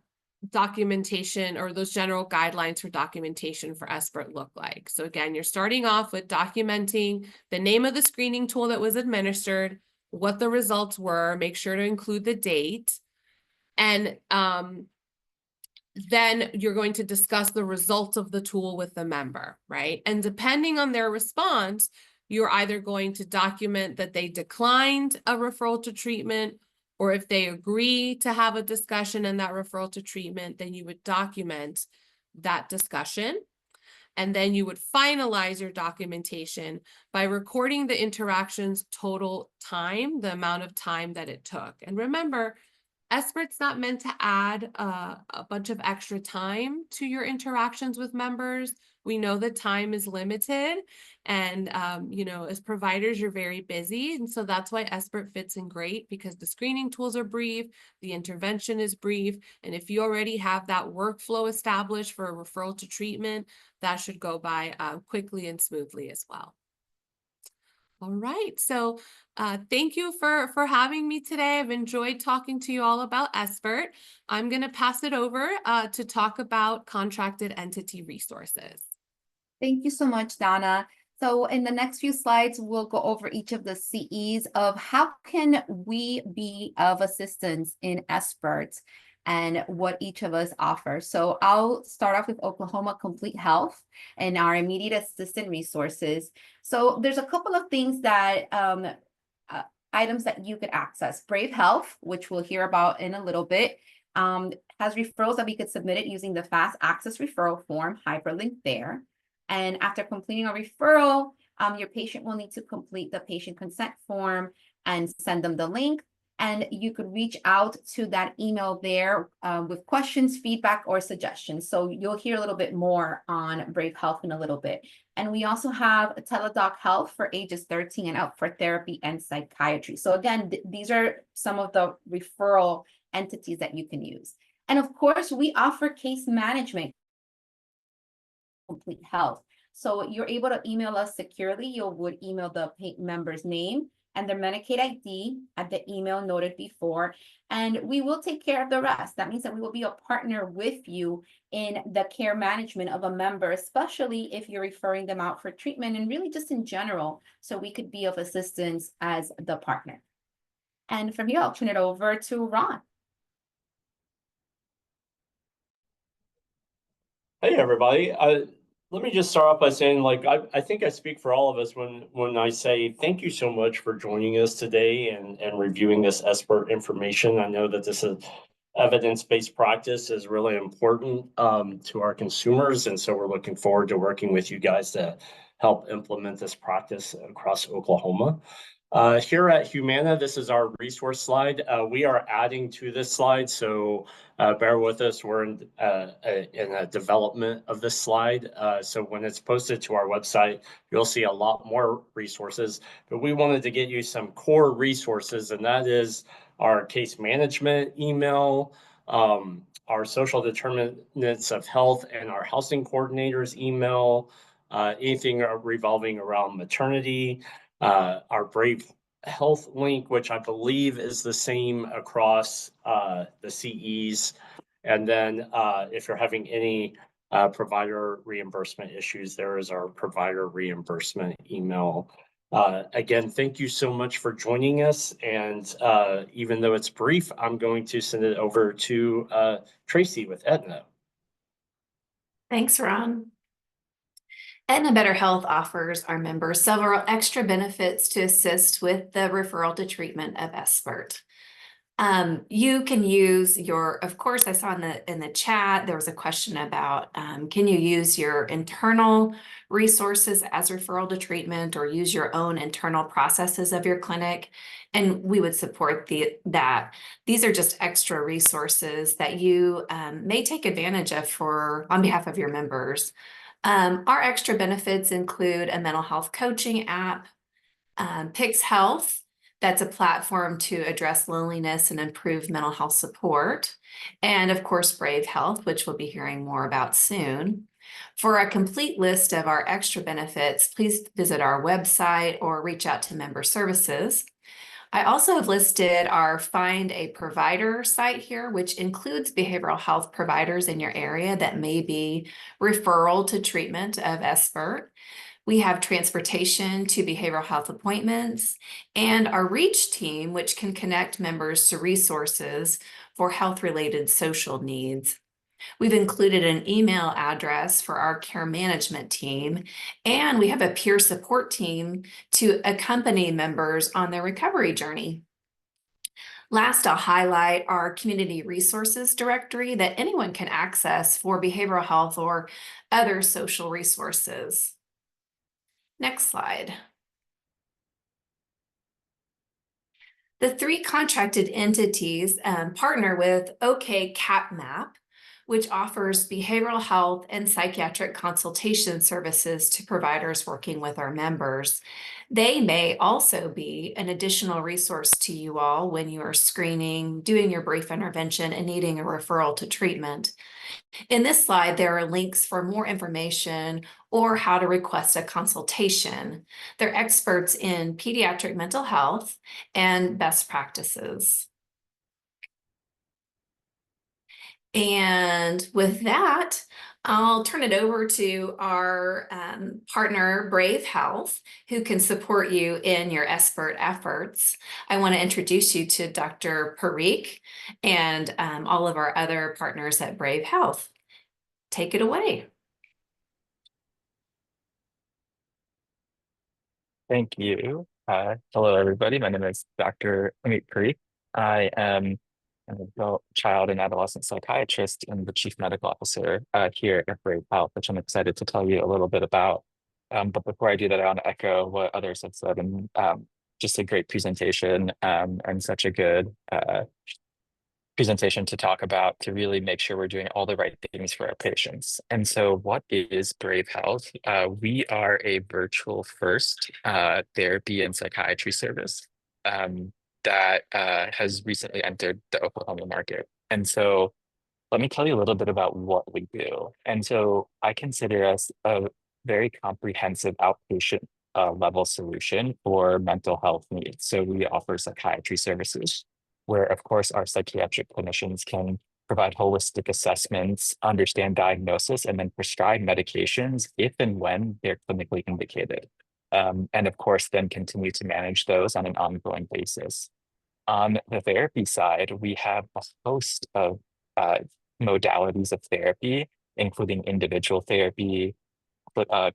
Speaker 4: documentation or those general guidelines for documentation for SBIRT look like. So again, you're starting off with documenting the name of the screening tool that was administered, what the results were, make sure to include the date, and then you're going to discuss the results of the tool with the member, right? And depending on their response, you're either going to document that they declined a referral to treatment, or if they agree to have a discussion in that referral to treatment, then you would document that discussion. And then you would finalize your documentation by recording the interaction's total time, the amount of time that it took. And remember, SBIRT's not meant to add a bunch of extra time to your interactions with members. We know that time is limited, and you know, as providers, you're very busy, and so that's why SBIRT fits in great, because the screening tools are brief, the intervention is brief, and if you already have that workflow established for a referral to treatment, that should go by quickly and smoothly as well. All right, so thank you for having me today. I've enjoyed talking to you all about SBIRT. I'm going to pass it over to talk about contracted entity resources.
Speaker 2: Thank you so much, Donna. So in the next few slides, we'll go over each of the CEs of how can we be of assistance in SBIRT and what each of us offer. So I'll start off with Oklahoma Complete Health and our immediate assistant resources. So there's a couple of things that items that you could access. Brave Health, which we'll hear about in a little bit, has referrals that we could submit it using the fast access referral form, hyperlink there. And after completing a referral, your patient will need to complete the patient consent form and send them the link. And you could reach out to that email there with questions, feedback, or suggestions. So you'll hear a little bit more on Brave Health in a little bit. And we also have Teledoc Health for ages 13 and up for therapy and psychiatry. So again, these are some of the referral entities that you can use. And of course, we offer case management. Complete Health. So you're able to email us securely. You would email the member's name and their Medicaid ID at the email noted before, and we will take care of the rest. That means that we will be a partner with you in the care management of a member, especially if you're referring them out for treatment and really just in general, so we could be of assistance as the partner. And from here, I'll turn it over to Ron.
Speaker 5: Hey, everybody. Let me just start off by saying, like, I think I speak for all of us when I say thank you so much for joining us today and reviewing this SBIRT information. I know that this is evidence-based practice is really important to our consumers, and so we're looking forward to working with you guys to help implement this practice across Oklahoma. Here at Humana, this is our resource slide. We are adding to this slide, so bear with us. We're in a development of this slide. So when it's posted to our website, you'll see a lot more resources. But we wanted to get you some core resources, and that is our case management email, our social determinants of health and our housing coordinators email, anything revolving around maternity, our Brave Health link, which I believe is the same across the CEs. And then if you're having any provider reimbursement issues, there is our provider reimbursement email. Again, thank you so much for joining us. And even though it's brief, I'm going to send it over to Tracy with Aetna.
Speaker 3: Thanks, Ron. Aetna Better Health offers our members several extra benefits to assist with the referral to treatment of SBIRT. You can use of course, I saw in the chat, there was a question about, can you use your internal resources as referral to treatment or use your own internal processes of your clinic? And we would support that. These are just extra resources that you may take advantage of on behalf of your members. Our extra benefits include a mental health coaching app, Pix Health, that's a platform to address loneliness and improve mental health support, and of course, Brave Health, which we'll be hearing more about soon. For a complete list of our extra benefits, please visit our website or reach out to Member Services. I also have listed our Find a Provider site here, which includes behavioral health providers in your area that may be referral to treatment of SBIRT. We have transportation to behavioral health appointments and our Reach team, which can connect members to resources for health-related social needs. We've included an email address for our care management team, and we have a peer support team to accompany members on their recovery journey. Last, I'll highlight our community resources directory that anyone can access for behavioral health or other social resources. Next slide. The 3 contracted entities partner with OK CapMap, which offers behavioral health and psychiatric consultation services to providers working with our members. They may also be an additional resource to you all when you are screening, doing your brief intervention, and needing a referral to treatment. In this slide, there are links for more information or how to request a consultation. They're experts in pediatric mental health and best practices. And with that, I'll turn it over to our partner, Brave Health, who can support you in your SBIRT efforts. I want to introduce you to Dr. Parikh and all of our other partners at Brave Health. Take it away.
Speaker 6: Thank you. Hello, everybody. My name is Dr. Amit Parikh. I am an adult child and adolescent psychiatrist and the chief medical officer here at Brave Health, which I'm excited to tell you a little bit about. But before I do that, I want to echo what others have said, and just a great presentation and such a good presentation to talk about to really make sure we're doing all the right things for our patients. And so what is Brave Health? We are a virtual first therapy and psychiatry service that has recently entered the Oklahoma market. And so let me tell you a little bit about what we do. And so I consider us a very comprehensive outpatient level solution for mental health needs. So we offer psychiatry services, where of course our psychiatric clinicians can provide holistic assessments, understand diagnosis, and then prescribe medications if and when they're clinically indicated. And of course, then continue to manage those on an ongoing basis. On the therapy side, we have a host of modalities of therapy, including individual therapy,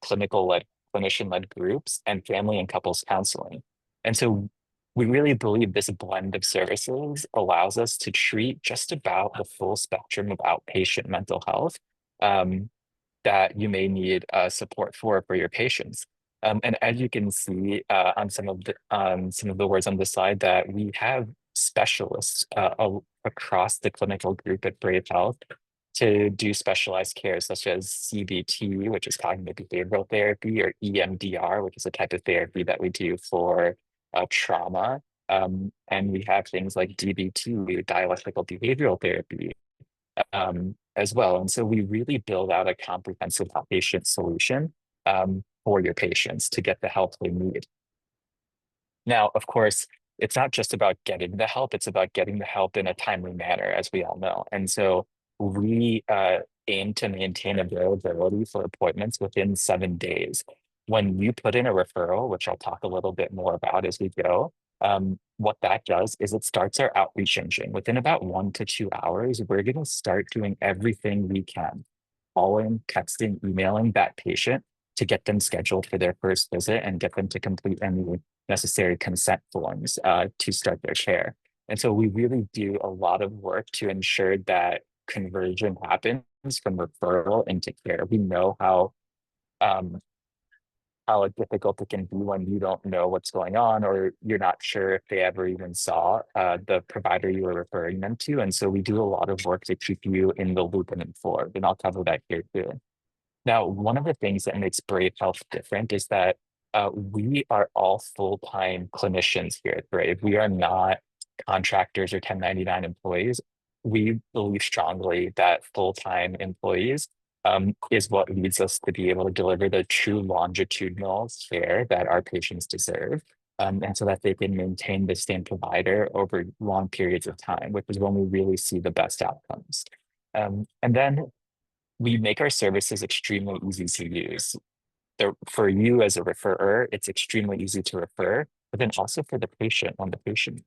Speaker 6: clinical-led, clinician-led groups, and family and couples counseling. And so we really believe this blend of services allows us to treat just about the full spectrum of outpatient mental health that you may need support for your patients. And as you can see on some of the words on the slide, that we have specialists across the clinical group at Brave Health to do specialized care, such as CBT, which is cognitive behavioral therapy, or EMDR, which is a type of therapy that we do for trauma. And we have things like DBT, dialectical behavioral therapy, as well. And so we really build out a comprehensive outpatient solution for your patients to get the help they need. Now, of course, it's not just about getting the help, it's about getting the help in a timely manner, as we all know. And so we aim to maintain availability for appointments within 7 days. When you put in a referral, which I'll talk a little bit more about as we go, what that does is it starts our outreach engine. Within about 1 to 2 hours, we're going to start doing everything we can, calling, texting, emailing that patient to get them scheduled for their first visit and get them to complete any necessary consent forms to start their care. And so we really do a lot of work to ensure that conversion happens from referral into care. We know how difficult it can be when you don't know what's going on, or you're not sure if they ever even saw the provider you were referring them to. And so we do a lot of work to keep you in the loop and informed, and I'll cover that here too. Now, one of the things that makes Brave Health different is that we are all full-time clinicians here at Brave. We are not contractors or 1099 employees. We believe strongly that full-time employees is what leads us to be able to deliver the true longitudinal care that our patients deserve. And so that they can maintain the same provider over long periods of time, which is when we really see the best outcomes. And then we make our services extremely easy to use. For you as a referrer, it's extremely easy to refer, but then also for the patient, when the patient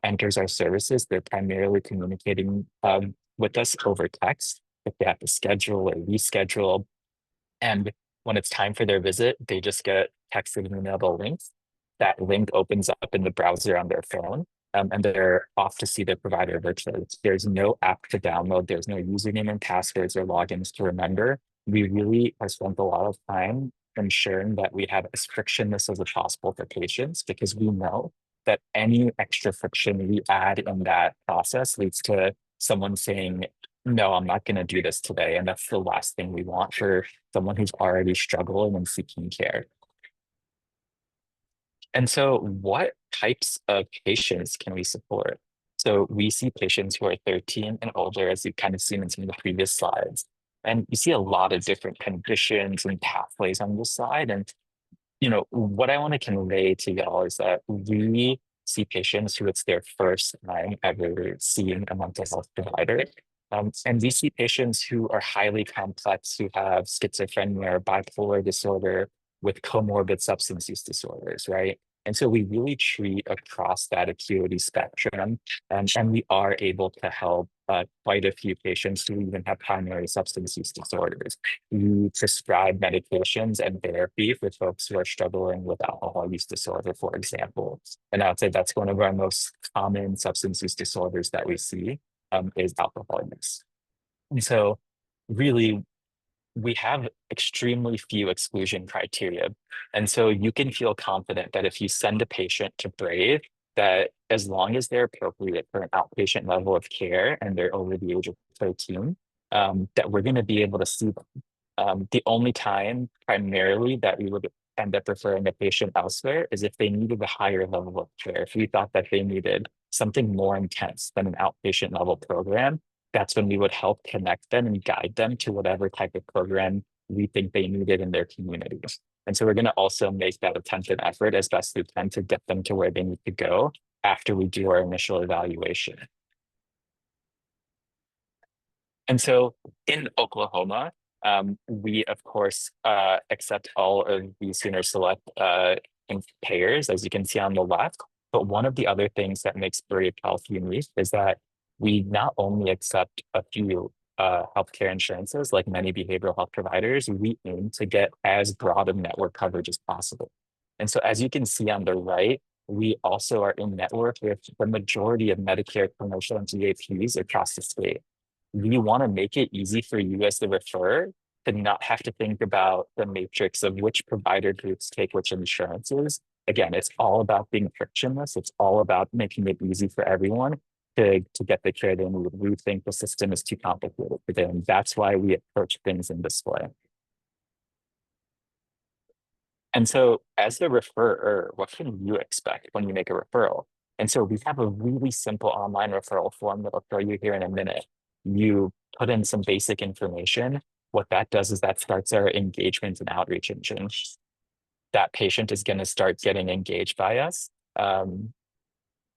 Speaker 6: enters our services, they're primarily communicating with us over text if they have to schedule or reschedule. And when it's time for their visit, they just get texted and emailed a link. That link opens up in the browser on their phone. and they're off to see their provider virtually. There's no app to download. There's no username and passwords or logins to remember. We really have spent a lot of time ensuring that we have as frictionless as possible for patients, because we know that any extra friction we add in that process leads to someone saying, no, I'm not going to do this today. And that's the last thing we want for someone who's already struggling and seeking care. And so what types of patients can we support? So we see patients who are 13 and older, as you've kind of seen in some of the previous slides. And you see a lot of different conditions and pathways on this slide. And what I want to convey to y'all is that we see patients who it's their first time ever seeing a mental health provider. And we see patients who are highly complex, who have schizophrenia or bipolar disorder with comorbid substance use disorders, right? And so we really treat across that acuity spectrum, and we are able to help quite a few patients who even have primary substance use disorders. We prescribe medications and therapy for folks who are struggling with alcohol use disorder, for example. And I would say that's one of our most common substance use disorders that we see is alcohol use. And so really, we have extremely few exclusion criteria. And so you can feel confident that if you send a patient to Brave, that as long as they're appropriate for an outpatient level of care and they're over the age of 13, that we're going to be able to see them. The only time primarily that we would end up referring a patient elsewhere is if they needed a higher level of care. If we thought that they needed something more intense than an outpatient level program, that's when we would help connect them and guide them to whatever type of program we think they needed in their communities. And so we're going to also make that attempt and effort as best we can to get them to where they need to go after we do our initial evaluation. And so in Oklahoma, we of course accept all of the Sooner Select payers, as you can see on the left. But one of the other things that makes Brave Health unique is that we not only accept a few healthcare insurances like many behavioral health providers, we aim to get as broad of network coverage as possible. And so as you can see on the right, we also are in network with the majority of Medicare commercial and GAPs across the state. We want to make it easy for you as the referrer to not have to think about the matrix of which provider groups take which insurances. Again, it's all about being frictionless. It's all about making it easy for everyone to get the care they need. We think the system is too complicated for them. That's why we approach things in this way. And so as the referrer, what can you expect when you make a referral? And so we have a really simple online referral form that I'll show you here in a minute. You put in some basic information. What that does is that starts our engagement and outreach engine. That patient is going to start getting engaged by us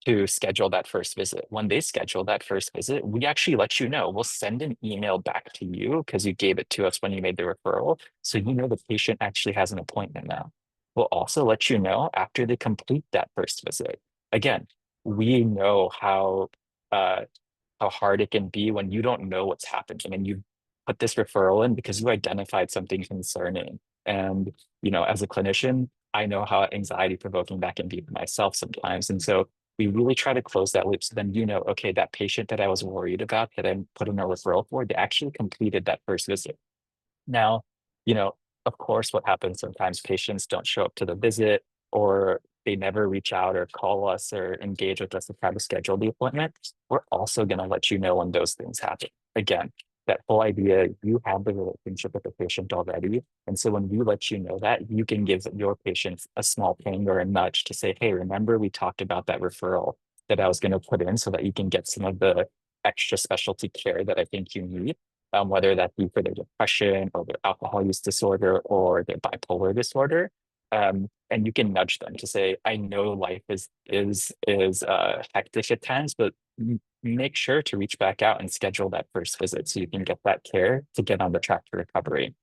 Speaker 6: to schedule that first visit. When they schedule that first visit, we actually let you know. We'll send an email back to you because you gave it to us when you made the referral. So you know the patient actually has an appointment now. We'll also let you know after they complete that first visit. Again, we know how hard it can be when you don't know what's happening and you put this referral in because you identified something concerning. And, as a clinician, I know how anxiety provoking that can be for myself sometimes. And so we really try to close that loop. So then, okay, that patient that I was worried about that I put in a referral for, they actually completed that first visit. Now, of course, what happens sometimes patients don't show up to the visit, or they never reach out or call us or engage with us to try to schedule the appointment. We're also going to let you know when those things happen. Again, that whole idea, you have the relationship with the patient already. And so when we let you know that, you can give your patients a small ping or a nudge to say, hey, remember we talked about that referral that I was going to put in so that you can get some of the extra specialty care that I think you need, whether that be for their depression or their alcohol use disorder or their bipolar disorder. And you can nudge them to say, I know life is hectic at times, but make sure to reach back out and schedule that first visit so you can get that care to get on the track to recovery.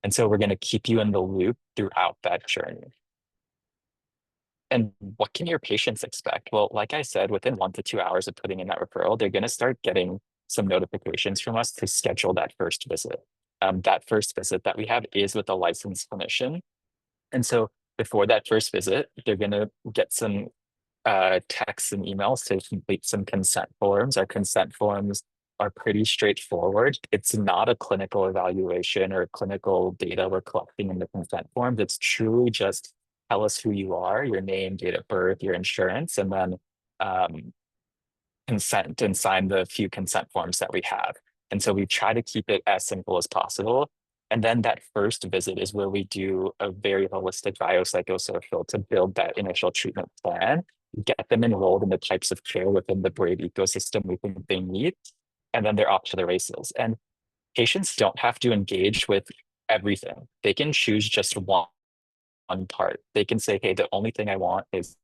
Speaker 6: And so we're going to keep you in the loop throughout that journey. And what can your patients expect? Well, like I said, within 1 to 2 hours of putting in that referral, they're going to start getting some notifications from us to schedule that first visit. That first visit that we have is with a licensed clinician. And so before that first visit, they're going to get some texts and emails to complete some consent forms. Our consent forms are pretty straightforward. It's not a clinical evaluation or clinical data we're collecting in the consent forms. It's truly just tell us who you are, your name, date of birth, your insurance, and then consent and sign the few consent forms that we have. And so we try to keep it as simple as possible. And then that first visit is where we do a very holistic biopsychosocial to build that initial treatment plan, get them enrolled in the types of care within the Brave ecosystem we think they need, and then they're off to the races. And patients don't have to engage with everything. They can choose just one part. They can say, hey, the only thing I want is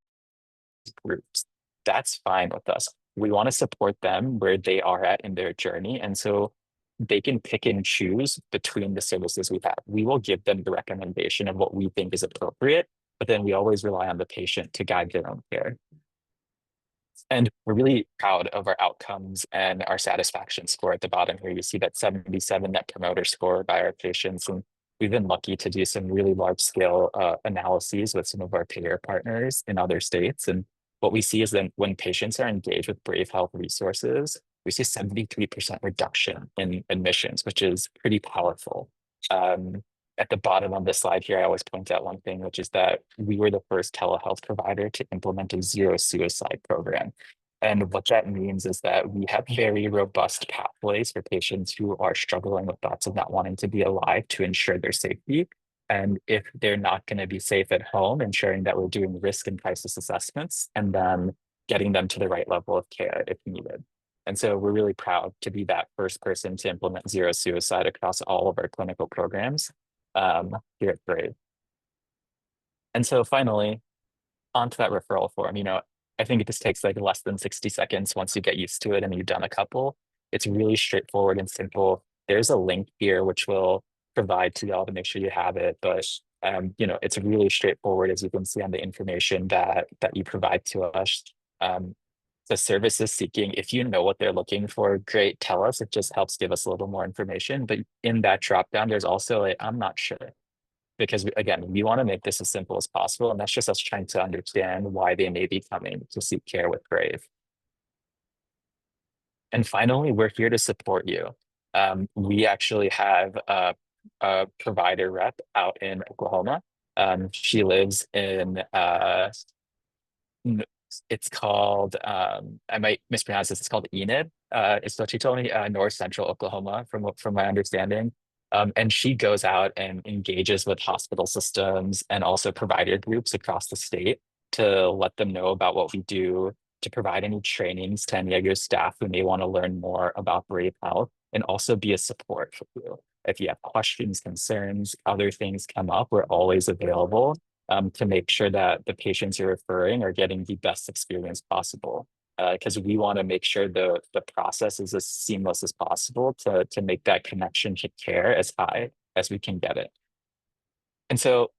Speaker 6: groups. That's fine with us. We want to support them where they are at in their journey. And so they can pick and choose between the services we have. We will give them the recommendation of what we think is appropriate, but then we always rely on the patient to guide their own care. And we're really proud of our outcomes and our satisfaction score at the bottom here. You see that 77 net promoter score by our patients. And we've been lucky to do some really large scale analyses with some of our payer partners in other states. And what we see is that when patients are engaged with Brave Health resources, we see 73% reduction in admissions, which is pretty powerful. At the bottom of the slide here, I always point out one thing, which is that we were the first telehealth provider to implement a zero suicide program. And what that means is that we have very robust pathways for patients who are struggling with thoughts of not wanting to be alive to ensure their safety. And if they're not going to be safe at home, ensuring that we're doing risk and crisis assessments and then getting them to the right level of care if needed. And so we're really proud to be that first person to implement zero suicide across all of our clinical programs here at Brave. And so finally, onto that referral form, I think it just takes like less than 60 seconds once you get used to it and you've done a couple. It's really straightforward and simple. There's a link here which will provide to y'all to make sure you have it. But it's really straightforward, as you can see on the information that you provide to us. The service is seeking, if you know what they're looking for, great, tell us. It just helps give us a little more information. But in that dropdown, there's also a I'm not sure. Because we want to make this as simple as possible. And that's just us trying to understand why they may be coming to seek care with Brave. And finally, we're here to support you. We actually have a provider rep out in Oklahoma. She lives in it's called I might mispronounce this. It's called Enid. It's what she told me. North Central Oklahoma, from my understanding. And she goes out and engages with hospital systems and also provider groups across the state to let them know about what we do, to provide any trainings to any of your staff who may want to learn more about Brave Health, and also be a support for you. If you have questions, concerns, other things come up, we're always available to make sure that the patients you're referring are getting the best experience possible. Because we want to make sure the process is as seamless as possible to make that connection to care as high as we can get it. And so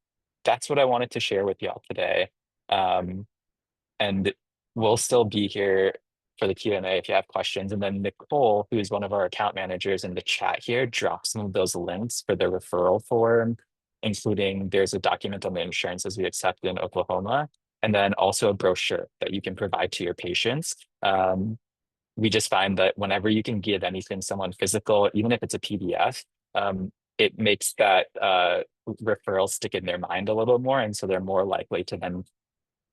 Speaker 6: that's what I wanted to share with y'all today. And we'll still be here for the Q&A if you have questions. And then Nicole, who is one of our account managers in the chat here, drops some of those links for the referral form, including there's a document on the insurances we accept in Oklahoma, and then also a brochure that you can provide to your patients. We just find that whenever you can give anything someone physical, even if it's a PDF, it makes that referral stick in their mind a little more. And so they're more likely to then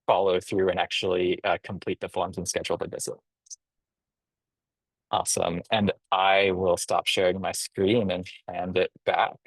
Speaker 6: follow through and actually complete the forms and schedule the visit. Awesome. And I will stop sharing my screen and hand it back.